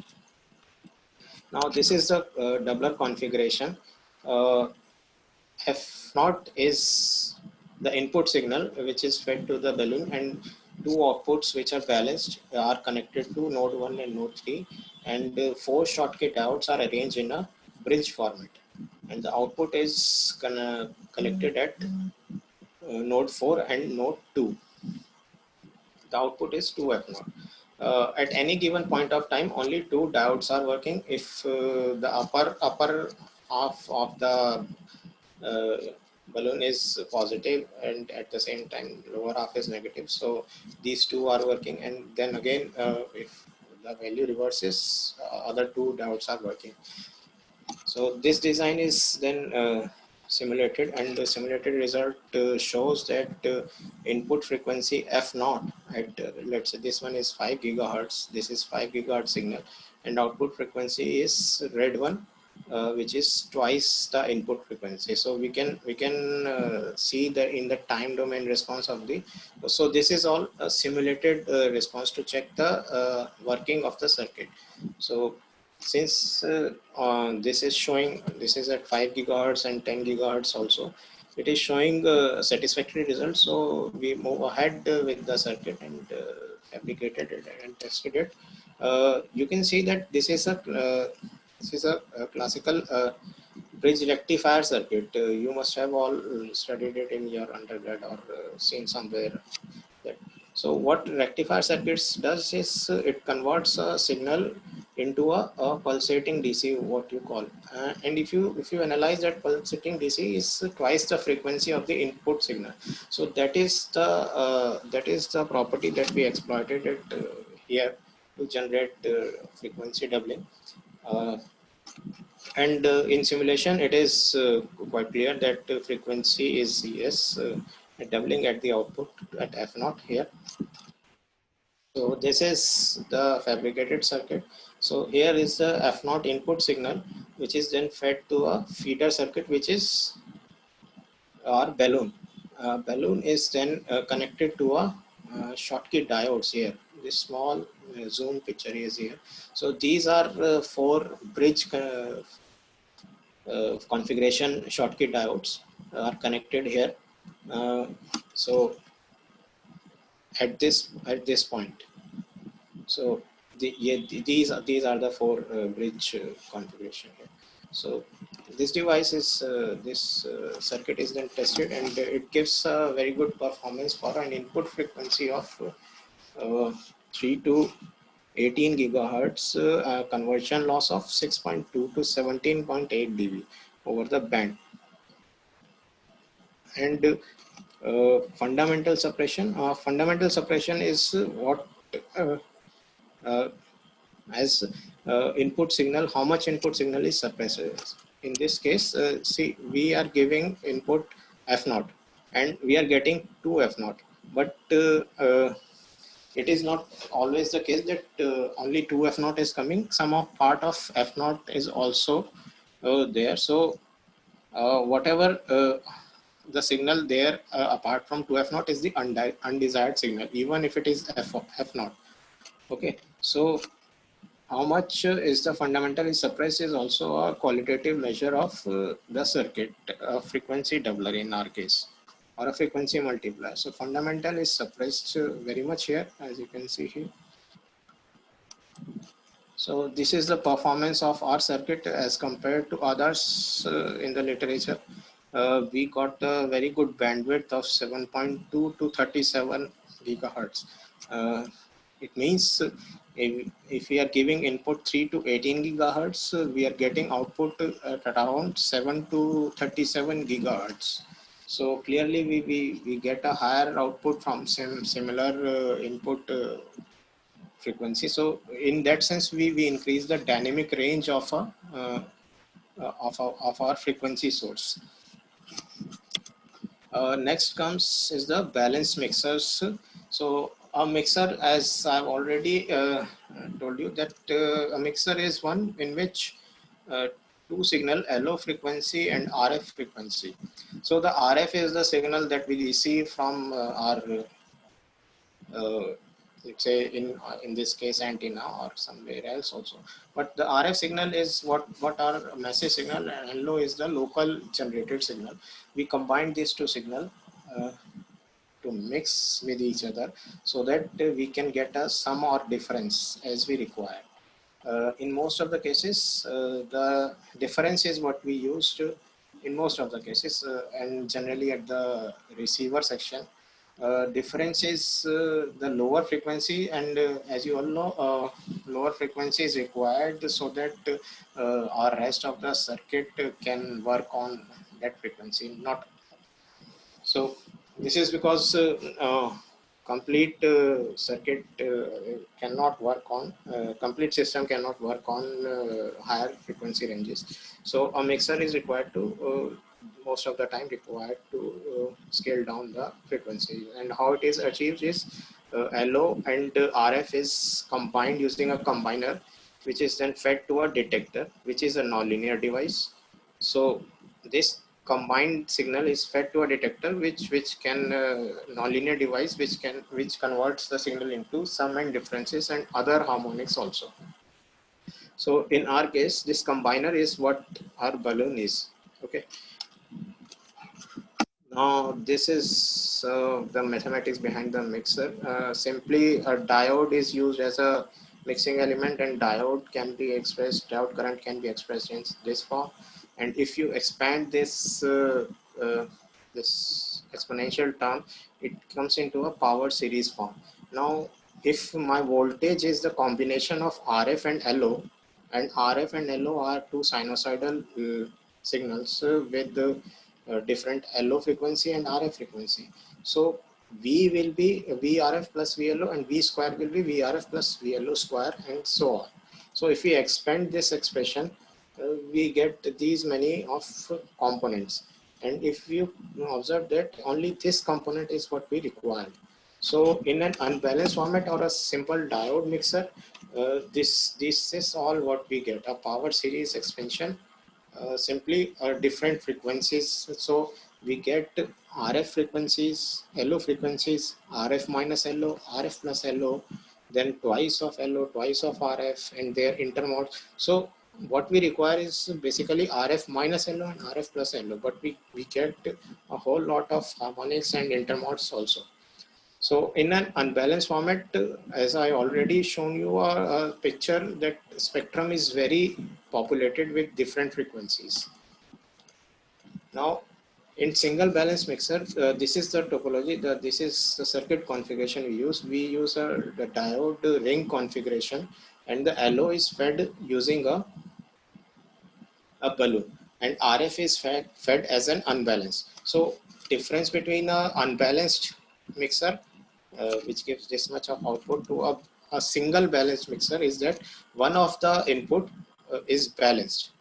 Now this is the doubler configuration. F naught is the input signal which is fed to the balloon, and two outputs which are balanced are connected to node 1 and node 3, and 4 Schottky diodes are arranged in a bridge format, and the output is connected at node 4 and node 2. The output is 2F naught. At any given point of time, only 2 diodes are working. If the upper half of the balloon is positive and at the same time lower half is negative, so these two are working, and then again if the value reverses, other 2 diodes are working. So this design is then simulated, and the simulated result shows that input frequency F naught at let's say this one is 5 gigahertz, this is 5 gigahertz signal, and output frequency is red one, which is twice the input frequency. So we can see that in the time domain response of the, so this is all a simulated response to check the working of the circuit. So since this is showing, this is at 5 gigahertz and 10 gigahertz also, it is showing satisfactory results. So we move ahead with the circuit and fabricated it and tested it. You can see that this is a classical bridge rectifier circuit. You must have all studied it in your undergrad or seen somewhere. That. So what rectifier circuits does is it converts a signal into a pulsating DC, what you call, and if you analyze that pulsating DC is twice the frequency of the input signal. So that is the property that we exploited it here to generate frequency doubling. And in simulation, it is quite clear that frequency is doubling at the output at F naught here. So this is the fabricated circuit. So here is the F naught input signal, which is then fed to a feeder circuit, which is our balloon. Balloon is then connected to a Schottky diodes here. This small zoom picture is here. So these are 4 bridge configuration Schottky diodes are connected here. So at this point, so these are the 4 bridge configuration here. So this device is this circuit is then tested, and it gives a very good performance for an input frequency of 3 to 18 gigahertz, conversion loss of 6.2 to 17.8 dB over the band, and fundamental suppression. Fundamental suppression is what as input signal, how much input signal is suppressed. in this case, see, we are giving input F0 and we are getting 2 F0, but it is not always the case that only 2 F0 is coming. Some of part of F0 is also there. So whatever the signal there apart from 2F0 is the undesired signal, even if it is F0. Okay, so how much is the fundamental is suppressed is also a qualitative measure of the circuit frequency doubler in our case, or a frequency multiplier. So fundamental is suppressed very much here, as you can see here. So this is the performance of our circuit as compared to others in the literature. We got a very good bandwidth of 7.2 to 37 gigahertz. It means if we are giving input 3 to 18 gigahertz, we are getting output at around 7 to 37 gigahertz. So clearly we get a higher output from similar input frequency. So in that sense, we increase the dynamic range of of our frequency source. Next comes is the balanced mixers. So a mixer, as I've already told you, that a mixer is one in which two signal LO frequency and RF frequency. So the RF is the signal that we receive from our let's say in this case antenna or somewhere else also, but the RF signal is what our message signal, and LO is the local generated signal. We combine these two signal to mix with each other so that we can get a sum or difference as we require. In most of the cases, the difference is what we use to in most of the cases, and generally at the receiver section. Difference is the lower frequency, and as you all know, lower frequency is required so that our rest of the circuit can work on that frequency. Not so. This is because complete circuit cannot work on complete system cannot work on higher frequency ranges. So a mixer is required to most of the time required to scale down the frequency, and how it is achieved is LO and RF is combined using a combiner, which is then fed to a detector, which is a nonlinear device. So this combined signal is fed to a detector which can nonlinear device which converts the signal into sum and differences and other harmonics also. So in our case, this combiner is what our balloon is. Okay, now this is the mathematics behind the mixer. Simply a diode is used as a mixing element, and diode current can be expressed in this form. And if you expand this this exponential term, it comes into a power series form. Now if my voltage is the combination of RF and LO, and RF and LO are two sinusoidal signals with the different LO frequency and RF frequency. So V will be VRF plus VLO, and V square will be VRF plus VLO square, and so on. So if we expand this expression, we get these many of components, and if you observe that only this component is what we require. So in an unbalanced format or a simple diode mixer, this is all what we get: a power series expansion, simply different frequencies. So we get RF frequencies, LO frequencies, RF minus LO, RF plus LO, then twice of LO, twice of RF, and their intermodes. So what we require is basically RF minus LO and RF plus LO, but we get a whole lot of harmonics and intermodes also. So in an unbalanced format, as I already shown you a picture, that spectrum is very populated with different frequencies. Now in single balance mixer, this is the topology, this is the circuit configuration we use. We use the diode ring configuration, and the LO is fed using a balloon, and RF is fed as an unbalanced. So difference between a unbalanced mixer which gives this much of output to a single balanced mixer is that one of the input is balanced.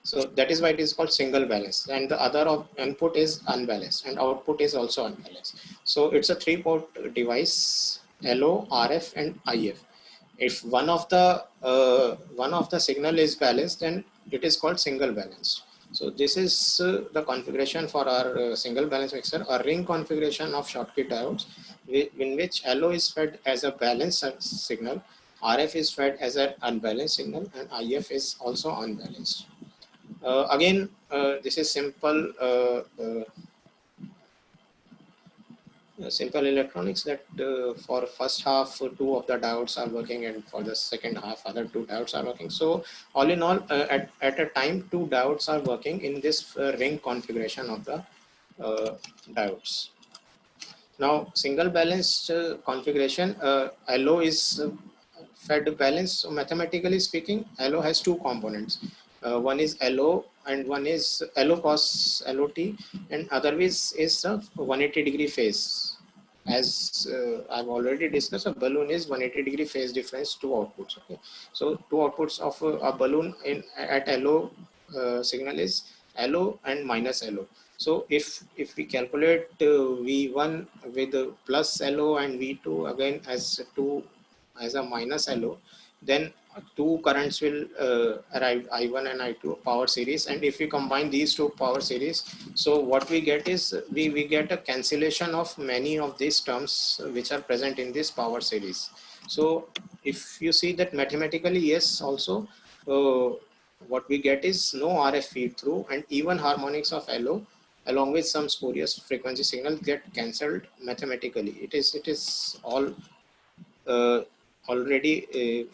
So that is why it is called single balance, and the other input is unbalanced and output is also unbalanced. So it's a 3-port device, LO, RF and IF. If one of the signal is balanced, then it is called single balanced. So this is the configuration for our single balance mixer, a ring configuration of Schottky diodes, in which LO is fed as a balanced signal, RF is fed as an unbalanced signal, and IF is also unbalanced. Again, this is simple electronics, that for first half 2 of the diodes are working, and for the second half other 2 diodes are working. So all in all, at a time 2 diodes are working in this ring configuration of the diodes. Now single balanced configuration, LO is fed balance. So mathematically speaking, LO has 2 components. One is LO and one is LO cos LOT, and otherwise is a 180-degree phase. As I've already discussed, a balloon is 180-degree phase difference, 2 outputs. Okay, so 2 outputs of a balloon at LO signal is LO and minus LO. So if we calculate V1 with plus LO and V2 again as a minus LO, then 2 currents will arrive, I1 and I2 power series, and if we combine these 2 power series, so what we get is we get a cancellation of many of these terms which are present in this power series. So if you see that mathematically, yes, also what we get is no RF feed through, and even harmonics of LO along with some spurious frequency signal get cancelled mathematically. It is all already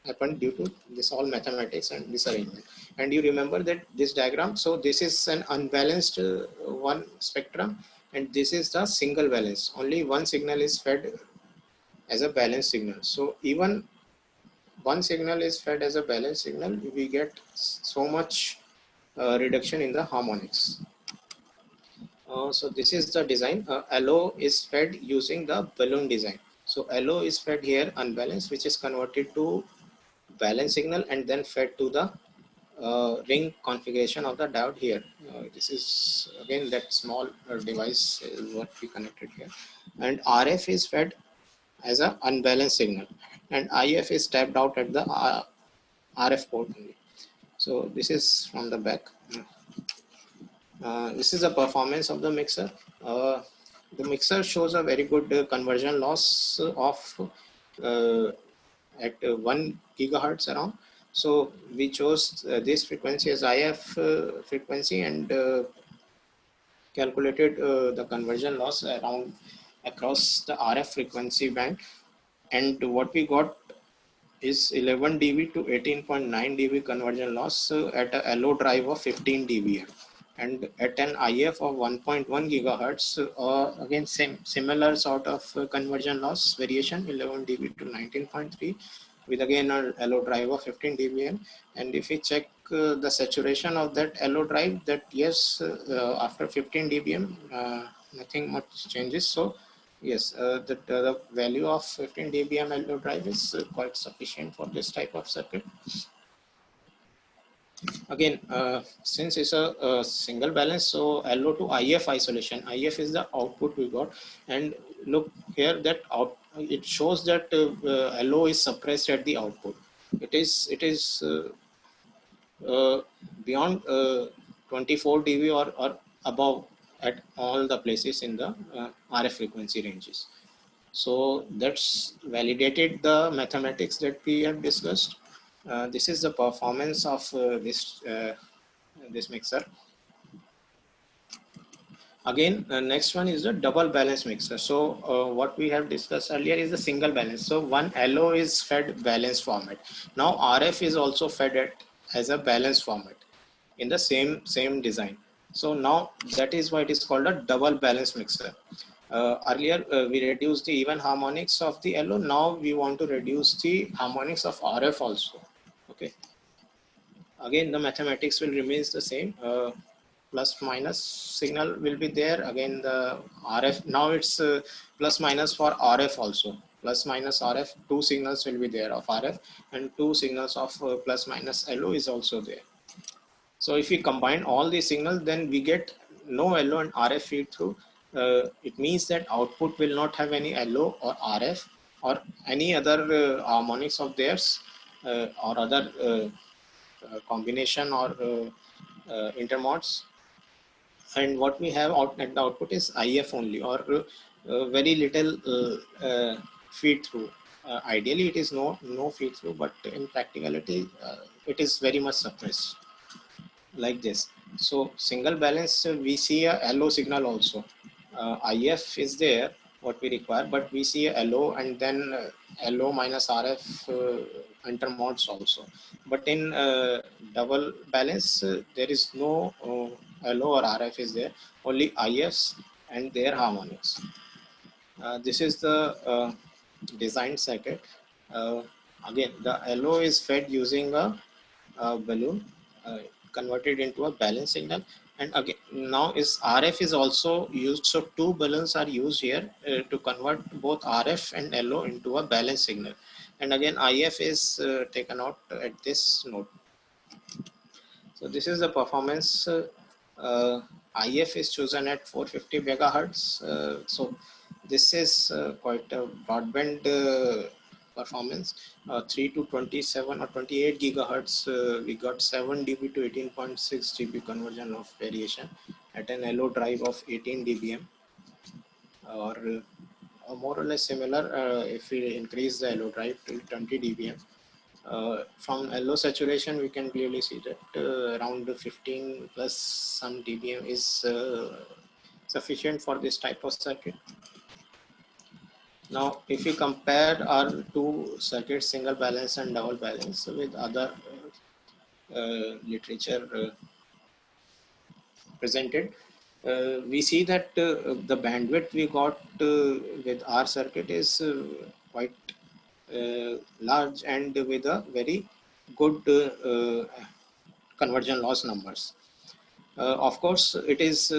happened due to this all mathematics and this arrangement. And you remember that this diagram, so this is an unbalanced one spectrum, and this is the single balance. Only one signal is fed as a balanced signal. So even one signal is fed as a balanced signal, we get so much reduction in the harmonics. So this is the design. LO is fed using the balloon design. So LO is fed here unbalanced, which is converted to balance signal and then fed to the ring configuration of the diode here. This is again that small device is what we connected here, and RF is fed as a unbalanced signal, and IF is tapped out at the RF port only. So this is from the back. This is the performance of the mixer. The mixer shows a very good conversion loss of at 1 gigahertz around. So we chose this frequency as IF frequency, and calculated the conversion loss around across the RF frequency band, and what we got is 11 dB to 18.9 dB conversion loss at a LO drive of 15 dBm, and at an IF of 1.1 gigahertz, again similar sort of conversion loss variation, 11 dB to 19.3, with again a LO drive of 15 dBm. And if we check the saturation of that LO drive, that yes, after 15 dBm nothing much changes. So yes, the value of 15 dBm LO drive is quite sufficient for this type of circuit. Again, since it's a single balance, so LO to IF isolation. IF is the output we got, and look here that it shows that LO is suppressed at the output. It is beyond 24 dB or above at all the places in the RF frequency ranges. So that's validated the mathematics that we have discussed. This is the performance of this mixer. Again, next one is the double balance mixer. So what we have discussed earlier is the single balance. So one LO is fed balanced format. Now RF is also fed as a balanced format in the same design. So now that is why it is called a double balance mixer. Earlier we reduced the even harmonics of the LO. Now we want to reduce the harmonics of RF also. Okay. Again, the mathematics will remain the same. Plus minus signal will be there. Again, the RF, now it's plus minus for RF also. Plus minus RF, 2 signals will be there of RF, and 2 signals of plus minus LO is also there. So if we combine all these signals, then we get no LO and RF feed through. It means that output will not have any LO or RF or any other harmonics of theirs or other combination or intermodes. And what we have out at the output is IF only, or very little feed through. Ideally, it is no feed through, but in practicality, it is very much suppressed like this. So single balance, we see a LO signal also. IF is there, what we require, but we see a LO and then LO minus RF intermodes also. But in double balance, there is no LO or RF is there, only IFs and their harmonics. This is the design circuit. Again, the LO is fed using a balloon converted into a balance signal, and again now is RF is also used, so two balloons are used here to convert both RF and LO into a balance signal, and again IF is taken out at this node. So this is the performance. IF is chosen at 450 megahertz. So this is quite a broadband performance. 3 to 27 or 28 gigahertz, we got 7 dB to 18.6 dB conversion of variation at an LO drive of 18 dBm, or more or less similar if we increase the LO drive to 20 dBm. From LO saturation, we can clearly see that around 15 plus some dBm is sufficient for this type of circuit. Now, if we compare our two circuits, single balance and double balance, with other literature presented, we see that the bandwidth we got with our circuit is quite large and with a very good conversion loss numbers. Of course, it is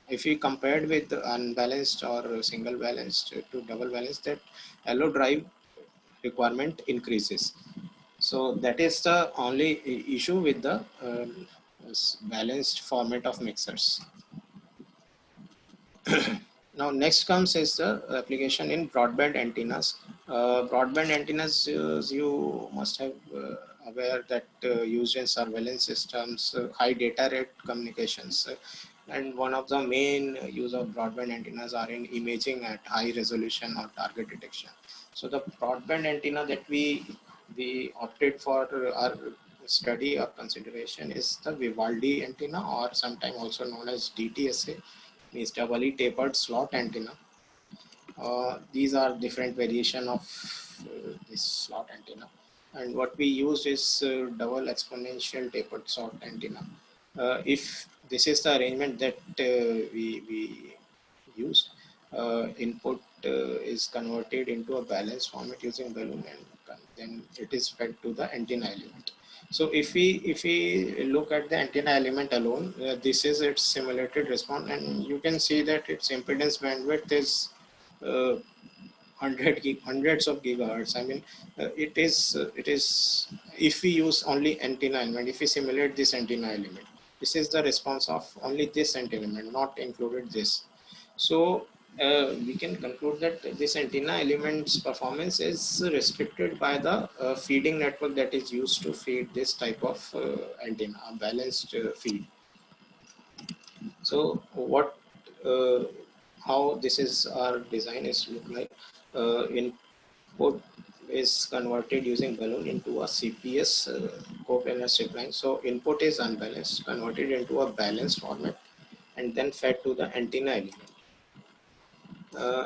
if we compared with unbalanced or single balanced to double balanced, that LO drive requirement increases. So that is the only issue with the balanced format of mixers. Now next comes is the application in broadband antennas. Broadband antennas, you must have aware that used in surveillance systems, high data rate communications, and one of the main use of broadband antennas are in imaging at high resolution or target detection. So the broadband antenna that we opted for our study or consideration is the Vivaldi antenna, or sometimes also known as DTSA, means doubly tapered slot antenna. These are different variation of this slot antenna, and what we use is double exponential tapered slot antenna. If this is the arrangement that we used, input is converted into a balanced format using balloon, and then it is fed to the antenna element. So if we look at the antenna element alone, this is its simulated response, and you can see that its impedance bandwidth is hundreds of gigahertz. I mean, it is if we use only antenna element, if we simulate this antenna element, this is the response of only this antenna element, not included this. So we can conclude that this antenna element's performance is restricted by the feeding network that is used to feed this type of antenna, a balanced feed. So what how this is our design is look like. Input is converted using balloon into a CPS coplanar strip line. So input is unbalanced, converted into a balanced format, and then fed to the antenna element.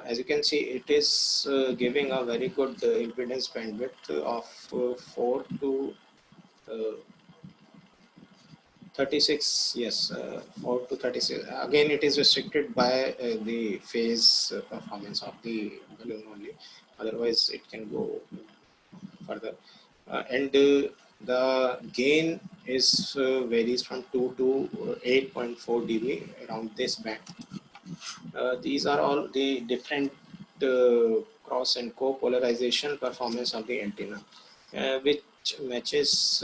As you can see, it is giving a very good impedance bandwidth of 4 to 36. Yes, 4 to 36. Again, it is restricted by the phase performance of the balloon only. Otherwise, it can go further. And the gain is varies from 2 to 8.4 dB, around this band. These are all the different cross and co-polarization performance of the antenna, which matches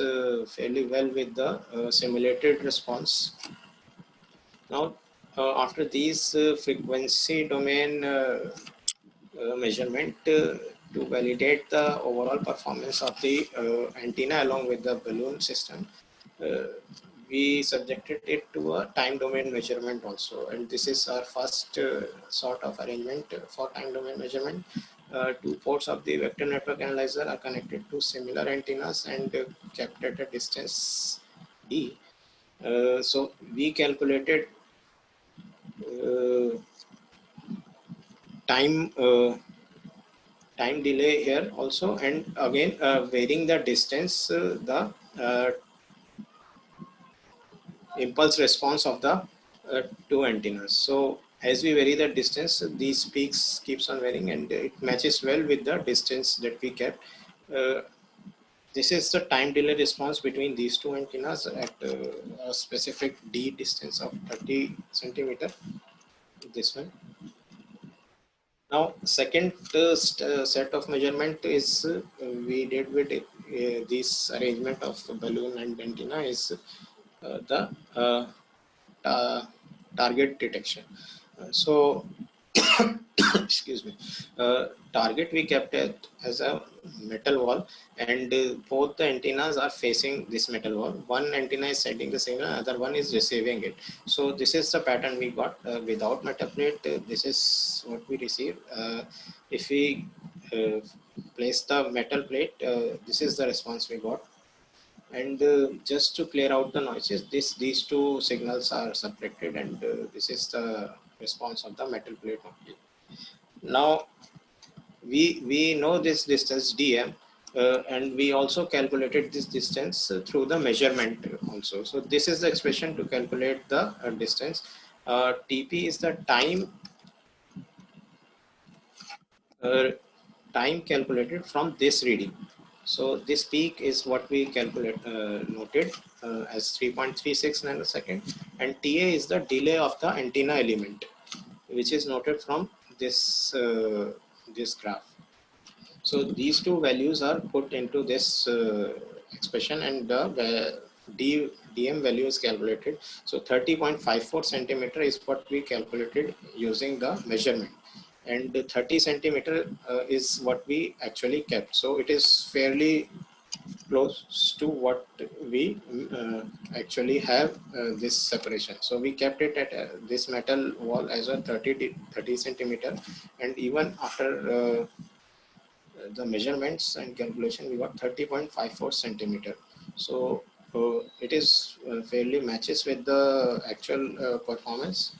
fairly well with the simulated response. Now, after these frequency domain measurement to validate the overall performance of the antenna along with the balloon system, uh, we subjected it to a time domain measurement also, and this is our first sort of arrangement for time domain measurement. Two ports of the vector network analyzer are connected to similar antennas and kept at a distance d. So we calculated uh, time time delay here also, and again varying the distance, the uh, impulse response of the two antennas. So as we vary the distance, these peaks keeps on varying, and it matches well with the distance that we kept. Uh, this is the time delay response between these two antennas at a specific d distance of 30 centimeter. This one. Now, second set of measurement is we did with this arrangement of balloon and antenna is the target detection. So, excuse me, target we kept it as a metal wall, and both the antennas are facing this metal wall. One antenna is sending the signal, other one is receiving it. So this is the pattern we got without metal plate. This is what we receive. If we place the metal plate, this is the response we got. And just to clear out the noises, these two signals are subtracted, and this is the response of the metal plate only. Now we know this distance dm, and we also calculated this distance through the measurement also. So this is the expression to calculate the distance. TP is the time calculated from this reading. So this peak is what we noted as 3.36 nanosecond, and TA is the delay of the antenna element, which is noted from this this graph. So these two values are put into this expression, and the dm value is calculated. So 30.54 centimeter is what we calculated using the measurement, and 30 centimeter is what we actually kept. So it is fairly close to what we actually have this separation. So we kept it at this metal wall as a 30 centimeter, and even after the measurements and calculation, we got 30.54 centimeter. So it is fairly matches with the actual performance.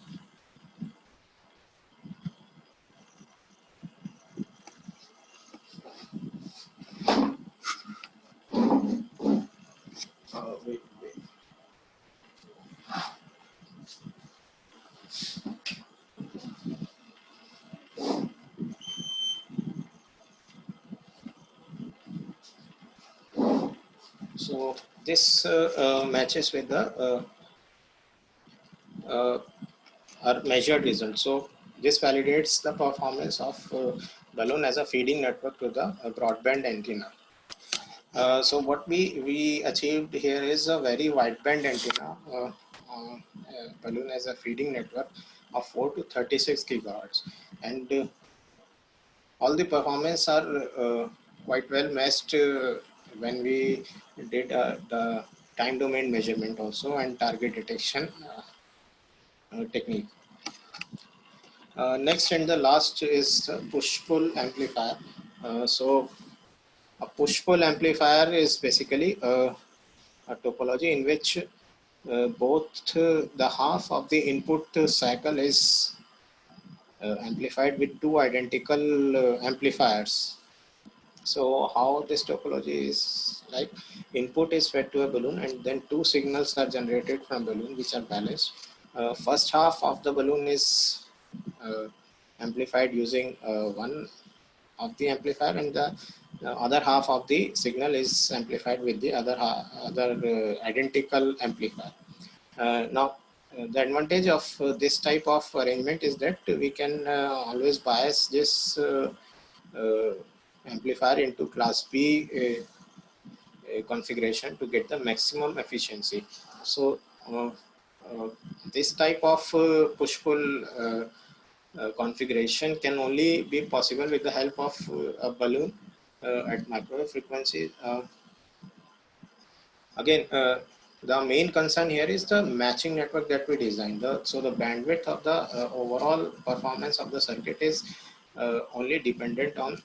Wait. So this matches with the our measured result. So this validates the performance of balloon as a feeding network to the broadband antenna. So what we achieved here is a very wideband antenna, balloon as a feeding network of 4 to 36 gigahertz, and all the performance are quite well matched when we did the time domain measurement also and target detection technique. Next and the last is push-pull amplifier. So a push-pull amplifier is basically a topology in which both the half of the input cycle is amplified with two identical amplifiers. So how this topology is like, input is fed to a balloon, and then two signals are generated from balloon which are balanced. First half of the balloon is amplified using one of the amplifier, and the other half of the signal is amplified with the other identical amplifier. Now the advantage of this type of arrangement is that we can always bias this amplifier into class B configuration to get the maximum efficiency. So this type of push-pull configuration can only be possible with the help of a balloon at microwave frequency. Again, the main concern here is the matching network that we designed. So the bandwidth of the overall performance of the circuit is only dependent on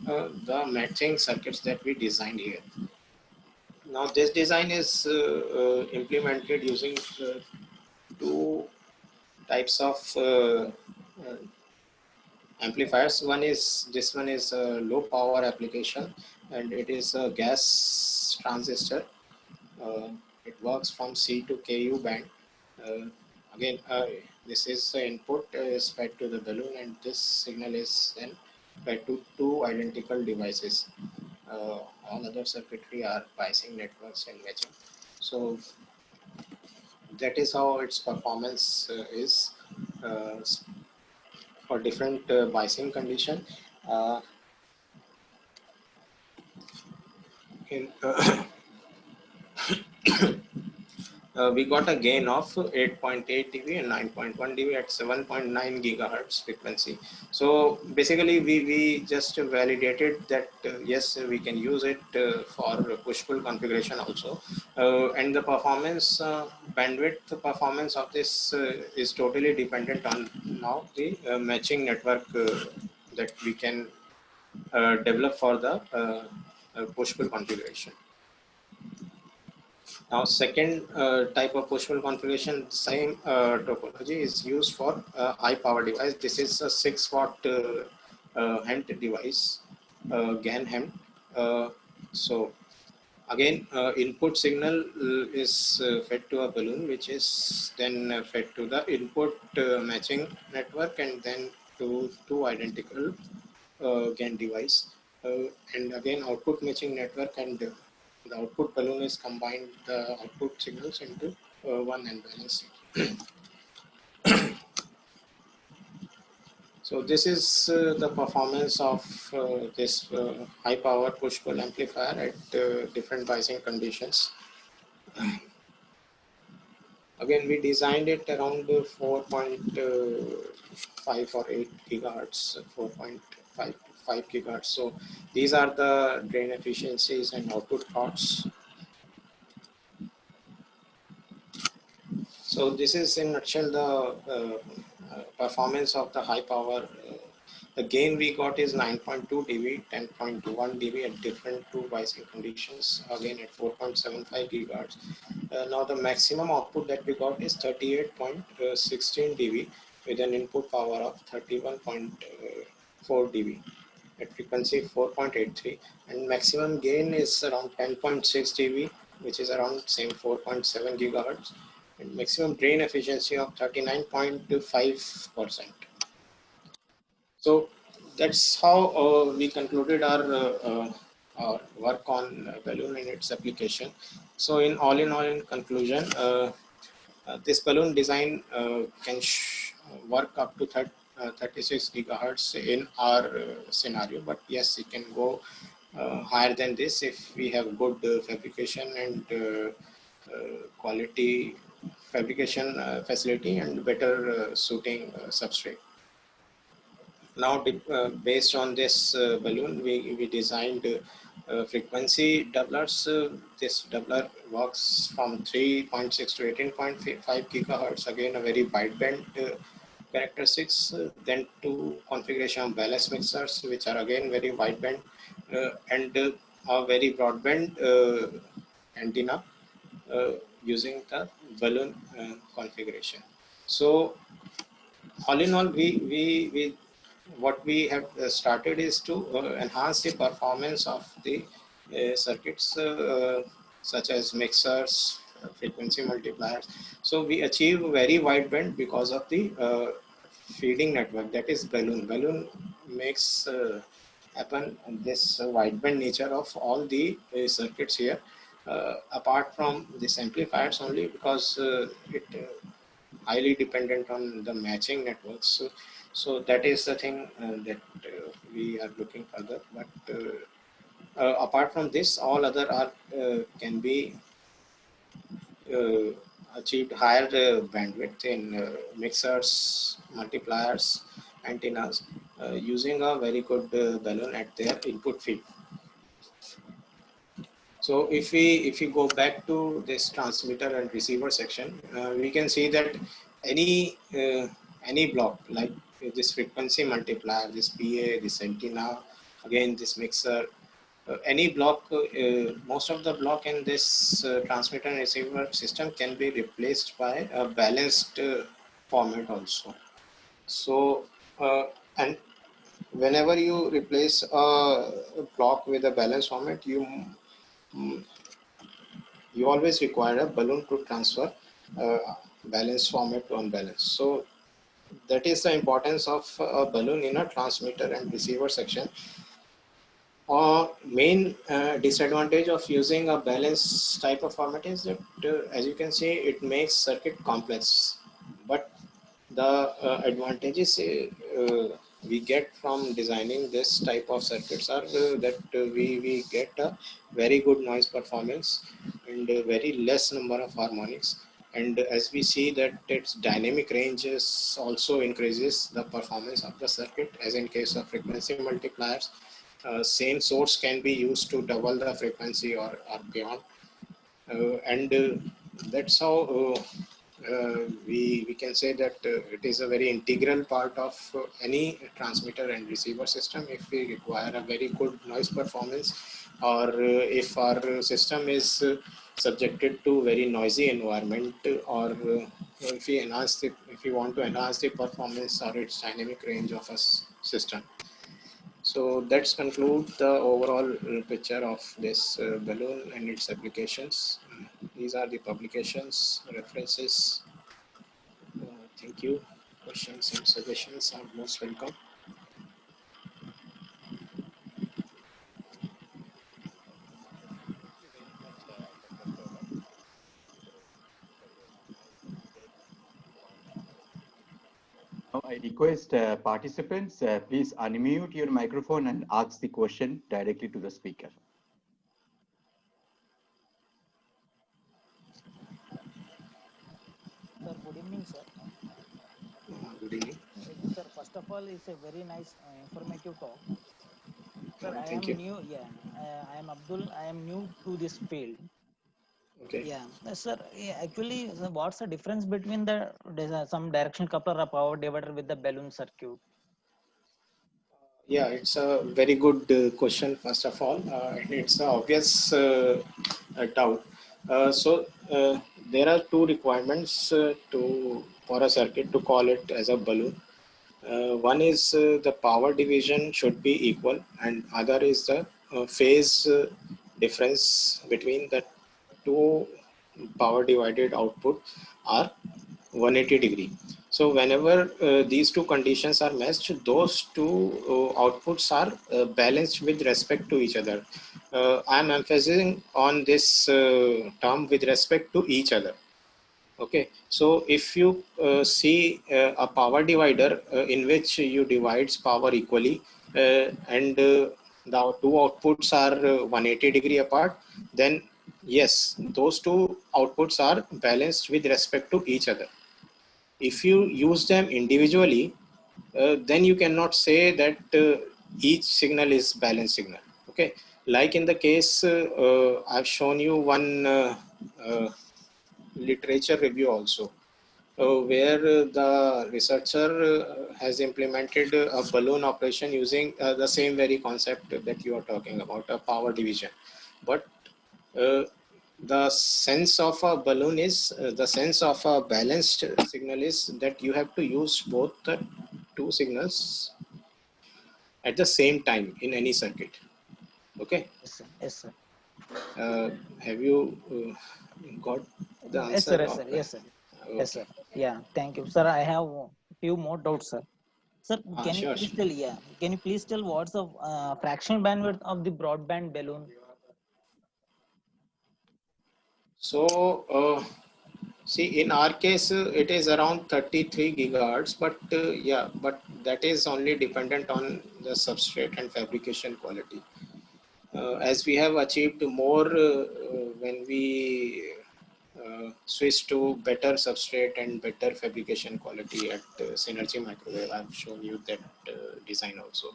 the matching circuits that we designed here. Now this design is implemented using two types of amplifiers. This one is a low power application, and it is a gas transistor. It works from C to Ku band. Again, this is the input is fed to the balloon, and this signal is then fed to two identical devices. All other circuitry are biasing networks and matching. So that is how its performance is for different biasing condition. In we got a gain of 8.8 dB and 9.1 dB at 7.9 gigahertz frequency. So basically we just validated that yes, we can use it for push-pull configuration also, and the performance bandwidth performance of this is totally dependent on now the matching network that we can develop for the push-pull configuration. Now, second type of push-pull configuration, same topology is used for high power device. This is a 6-watt HEMT device, GaN HEMT. So again, input signal is fed to a balloon, which is then fed to the input matching network, and then to two identical GaN device. And again, output matching network, and the output balloon is combined the output signals into one unbalanced signal. So this is the performance of this high power push-pull amplifier at different biasing conditions. Again, we designed it around 4.5 or 8 gigahertz, 4.5 to 5 gigahertz. So these are the drain efficiencies and output plots. So this is in nutshell the performance of the high power. The gain we got is 9.2 dB, 10.1 dB at different two biasing conditions, again at 4.75 gigahertz. Now the maximum output that we got is 38.16 dB with an input power of 31.4 dB at frequency 4.83, and maximum gain is around 10.6 dB, which is around same 4.7 gigahertz, and maximum drain efficiency of 39.5%. So that's how we concluded our work on balloon and its application. So in all, in conclusion, this balloon design can work up to 36 gigahertz in our scenario, but yes, it can go higher than this if we have good fabrication and quality fabrication facility and better suiting substrate. Now, based on this balloon, we designed frequency doublers. This doubler works from 3.6 to 18.5 gigahertz. Again, a very wideband characteristics. Then two configuration of ballast mixers, which are again very wideband, and a very broadband antenna using the balloon configuration. So, all in all, we what we have started is to enhance the performance of the circuits such as mixers, frequency multipliers. So we achieve very wide band because of the feeding network, that is balloon. Balloon makes happen this wideband nature of all the circuits here, apart from this amplifiers only, because it highly dependent on the matching networks. So that is the thing that we are looking further. But Apart from this, all other are can be uh, achieved higher bandwidth in mixers, multipliers, antennas, using a very good balloon at their input field. So if we go back to this transmitter and receiver section, we can see that any block like this frequency multiplier, this PA, this antenna, again this mixer, any block, most of the block in this transmitter and receiver system can be replaced by a balanced format also. So and whenever you replace a block with a balanced format, you always require a balloon to transfer balanced format to unbalanced. So that is the importance of a balloon in a transmitter and receiver section. Main disadvantage of using a balanced type of format is that, as you can see, it makes circuit complex. But the advantages we get from designing this type of circuits are that we get a very good noise performance and a very less number of harmonics. And as we see that its dynamic ranges also increases the performance of the circuit, as in case of frequency multipliers. Same source can be used to double the frequency or beyond. And that's how we can say that it is a very integral part of any transmitter and receiver system. If we require a very good noise performance, or if our system is subjected to very noisy environment, or if we want to enhance the performance or its dynamic range of a system. So that's conclude the overall picture of this balloon and its applications. These are the publications, references. Thank you. Questions and suggestions are most welcome. Now I request participants, please unmute your microphone and ask the question directly to the speaker. Sir, good evening, sir. Good evening. Sir, first of all, it's a very nice, informative talk. Sir, I Thank am you. new. Yeah, I am Abdul. I am new to this field. Okay. Yeah, sir. Yeah, actually, sir, what's the difference between the some directional coupler or power divider with the balloon circuit? Yeah, it's a very good question, first of all. And it's an obvious doubt. So there are two requirements for a circuit to call it as a balloon. One is the power division should be equal, and other is the phase difference between the two power divided output are 180 degree. So whenever these two conditions are matched, those two outputs are balanced with respect to each other. I am emphasizing on this term with respect to each other. Okay, so if you see a power divider in which you divides power equally, and the two outputs are 180 degree apart, then yes, those two outputs are balanced with respect to each other. If you use them individually, then you cannot say that each signal is balanced signal. Okay, like in the case I've shown you one literature review also, where the researcher has implemented a balloon operation using the same very concept that you are talking about, a power division. But the sense of a balloon is, the sense of a balanced signal is that you have to use both the two signals at the same time in any circuit. Okay. Yes, sir. Yes, sir. Have you got the Yes, sir. answer? Yes, sir. Yes, sir. Yes, Okay. sir. Yeah. Thank you, sir. I have few more doubts, sir. Sir, can you Sure. please tell? Yeah, can you please tell what's the fractional bandwidth of the broadband balloon? So, see, in our case, it is around 33 gigahertz, but but that is only dependent on the substrate and fabrication quality. as we have achieved more when we switch to better substrate and better fabrication quality at Synergy Microwave. I've shown you that design also.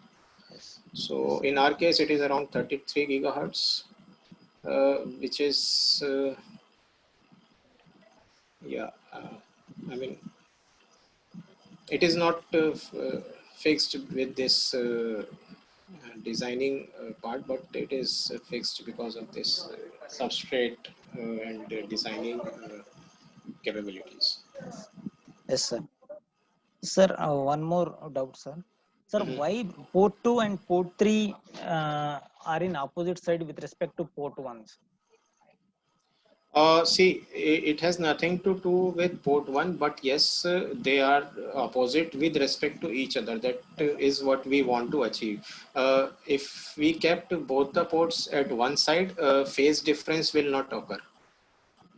Yes. So in our case, it is around 33 gigahertz, which is, yeah, I mean, it is not fixed with this designing part, but it is fixed because of this substrate and designing capabilities. Yes, sir. Sir, one more doubt, sir. Sir, Mhm. why port 2 and port 3 are in opposite side with respect to port 1? See, it has nothing to do with port 1, but yes, they are opposite with respect to each other. That is what we want to achieve. If we kept both the ports at one side, phase difference will not occur.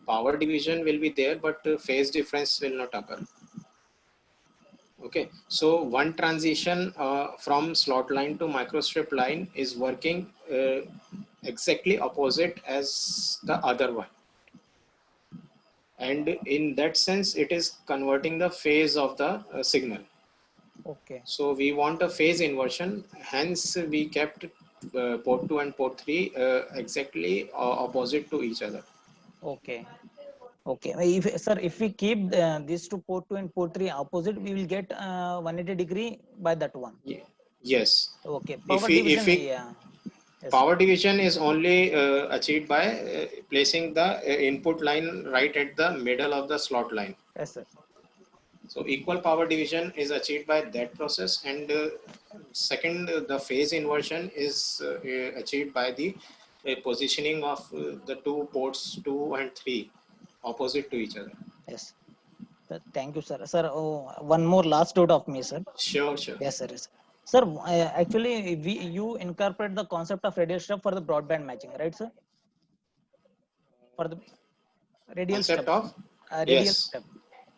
Power division will be there, but phase difference will not occur. Okay, so one transition from slot line to microstrip line is working exactly opposite as the other one, and in that sense it is converting the phase of the signal. Okay. So we want a phase inversion, hence we kept port 2 and port 3 exactly opposite to each other. Okay. Okay. If, sir, if we keep these two port 2 and port 3 opposite, we will get 180-degree by that one. Yes, Okay. if Power we division, yeah. Yes, sir. power division is only achieved by placing the input line right at the middle of the slot line. Yes, sir. So equal power division is achieved by that process, and second, the phase inversion is achieved by the positioning of the two ports 2 and 3 opposite to each other. Yes. Sir, thank you, sir. Sir, oh, one more last doubt of me, sir. Sure, sure. Yes, sir. Yes. Sir, actually, you incorporate the concept of radial stub for the broadband matching, right, sir? For the radial Concept stub, of, radial yes, stub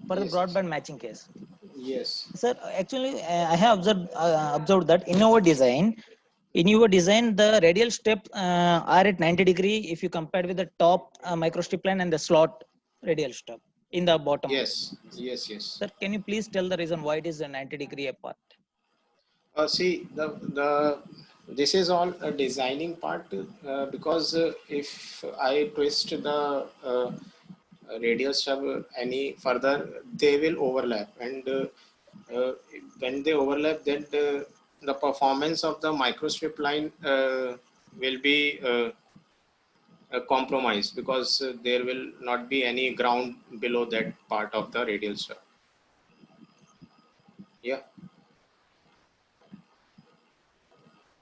for the yes, yes, broadband matching case. yes, Sir, actually, I have observed that in your design, the radial steps are at 90-degree if you compare with the top microstrip line and the slot radial step in the bottom one. yes, yes, yes. Sir, can you please tell the reason why it is a 90-degree apart? See, the this is all a designing part, because if I twist the radial stub any further, they will overlap, and when they overlap, then the performance of the microstrip line will be compromised, because there will not be any ground below that part of the radial stub. Yeah.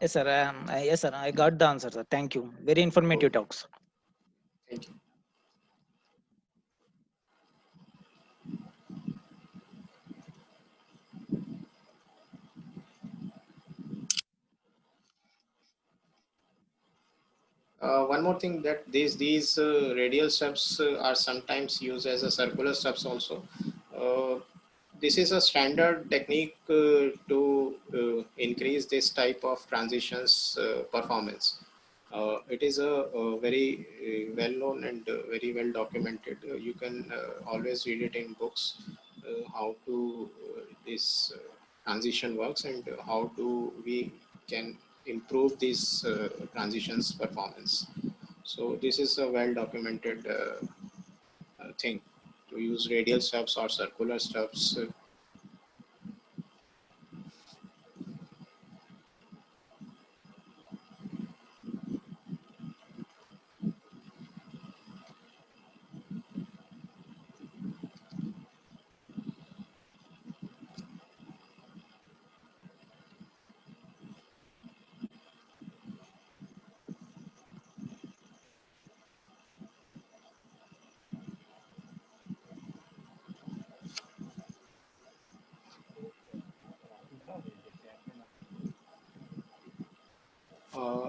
Yes, sir. Yes, sir. I got the answer, sir. Thank you. Very informative Okay. talks. Thank you. One more thing, that these radial stubs are sometimes used as a circular stubs also. Uh, this is a standard technique to increase this type of transitions performance. It is a very well known and very well documented. You can always read it in books, how to this transition works, and how do we can improve these transitions performance. So this is a well documented thing, to use radial stubs or circular stubs.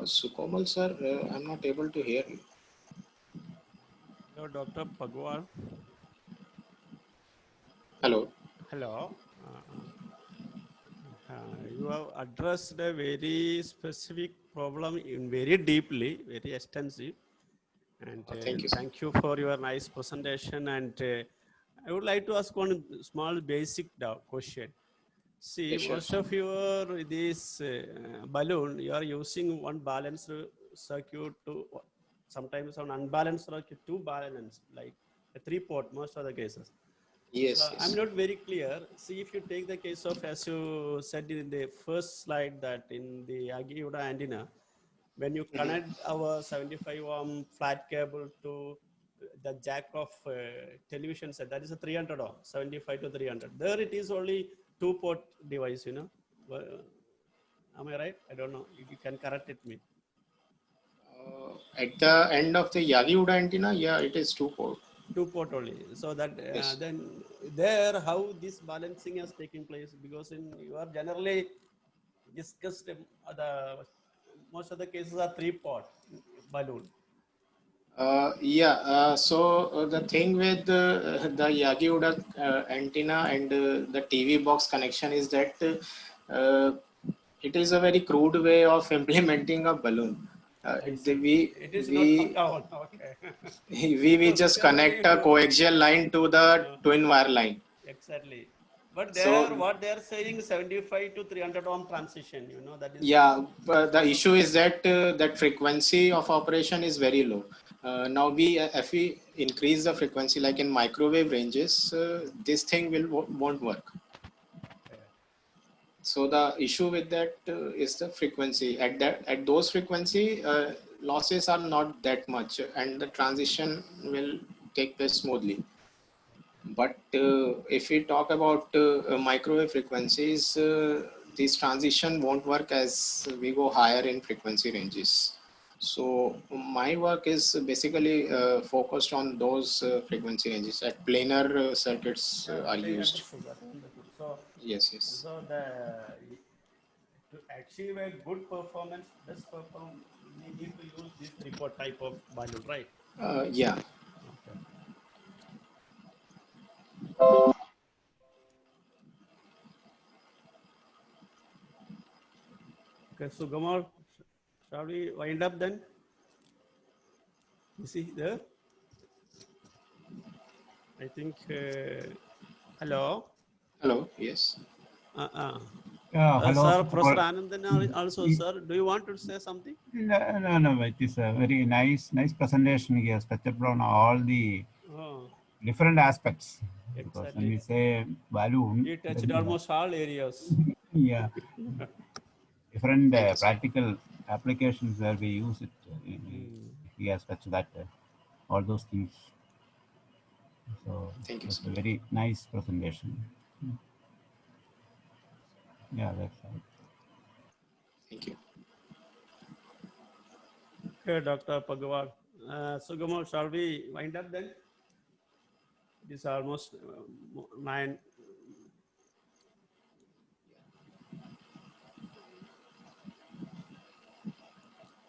Sukomal sir, I'm not able to hear you. Hello, Dr. Pagwal. Hello. Hello. You have addressed a very specific problem in very deeply, very extensive. And Thank you, sir. thank you for your nice presentation. And I would like to ask one small basic question. See, Yeah, sure. most of your this balloon, you are using one balanced circuit to sometimes on unbalanced circuit to balance, like a 3-port most of the cases. Yes, So I'm yes. not very clear. See, if you take the case of, as you said in the first slide, that in the Agiuda antenna, when you connect our 75 ohm flat cable to the jack of television set, that is a 300 ohm, 75 to 300. There it is only 2-port device, you know. Am I right? I don't know. You can correct it me. At the end of the Yagi Uda antenna, yeah, it is 2-port. 2-port only. So that Yes. then there, how this balancing is taking place, because in you are generally discussed the most of the cases are 3-port balloon. The thing with the Yagi Uda antenna and the TV box connection is that it is a very crude way of implementing a balloon. I see. It is not We up-down. Okay. we Because just we are only connect a coaxial line to the twin wire line. exactly. But there, So what they are saying, 75 to 300 ohm transition. You know, that is yeah, but the issue is that that frequency of operation is very low. Now if we increase the frequency, like in microwave ranges, this thing won't work. So the issue with that is the frequency. At those frequency, losses are not that much, and the transition will take place smoothly. But if we talk about microwave frequencies, this transition won't work as we go higher in frequency ranges. So my work is basically focused on those frequency ranges. At planar circuits are plain used. understood. Understood. So, Yes, yes. so to achieve a good performance, best perform, we need to use this 3-port type of balloon, right? Yeah. Okay. Okay, so Gamal, shall we wind up then? You see there? I think, hello? Hello. Yes. Hello. Sir, Professor Anandan also, sir, do you want to say something? No. It is a very nice presentation. He has touched upon all the Oh, different aspects. Because when exactly. we say balloon, You touched then, almost all areas. yeah, different Thank you, sir. practical applications where we use it. He has touched that all those things. So Thank you, it's sir. a very nice presentation. Yeah, that's all. Thank you. Okay, Dr. Pagwal. So, Gamal, shall we wind up then? It is almost 9.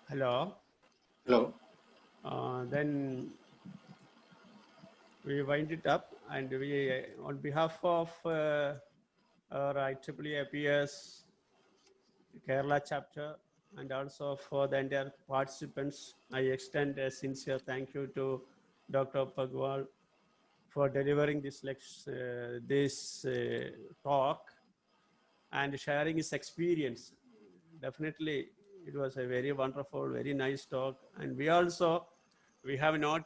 Hello. Hello. Then we wind it up, and we, on behalf of our IEEE APS Kerala chapter, and also for the entire participants, I extend a sincere thank you to Dr. Pagwal for delivering this lecture, this talk, and sharing his experience. Definitely, it was a very wonderful, very nice talk. And we have not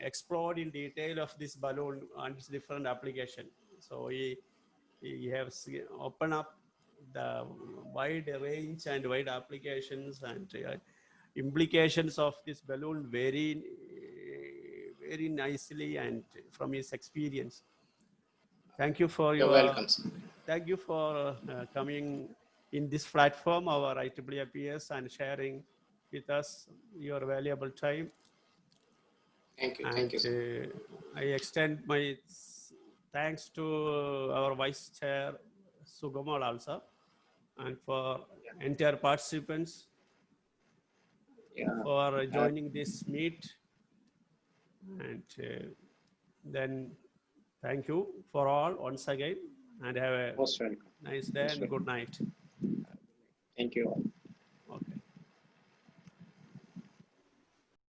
explored in detail of this balloon and its different application. So he has opened up the wide range and wide applications and implications of this balloon very, very nicely and from his experience. Thank you for You're welcome, sir. thank you for coming in this platform, our IEEE APS, and sharing with us your valuable time. Thank you. And Thank you, sir. I extend my thanks to our Vice Chair, Sugamal also, and for entire participants for joining this meet. And then thank you for all once again, and have a Most welcome. nice day Most and welcome. good night. Thank you all.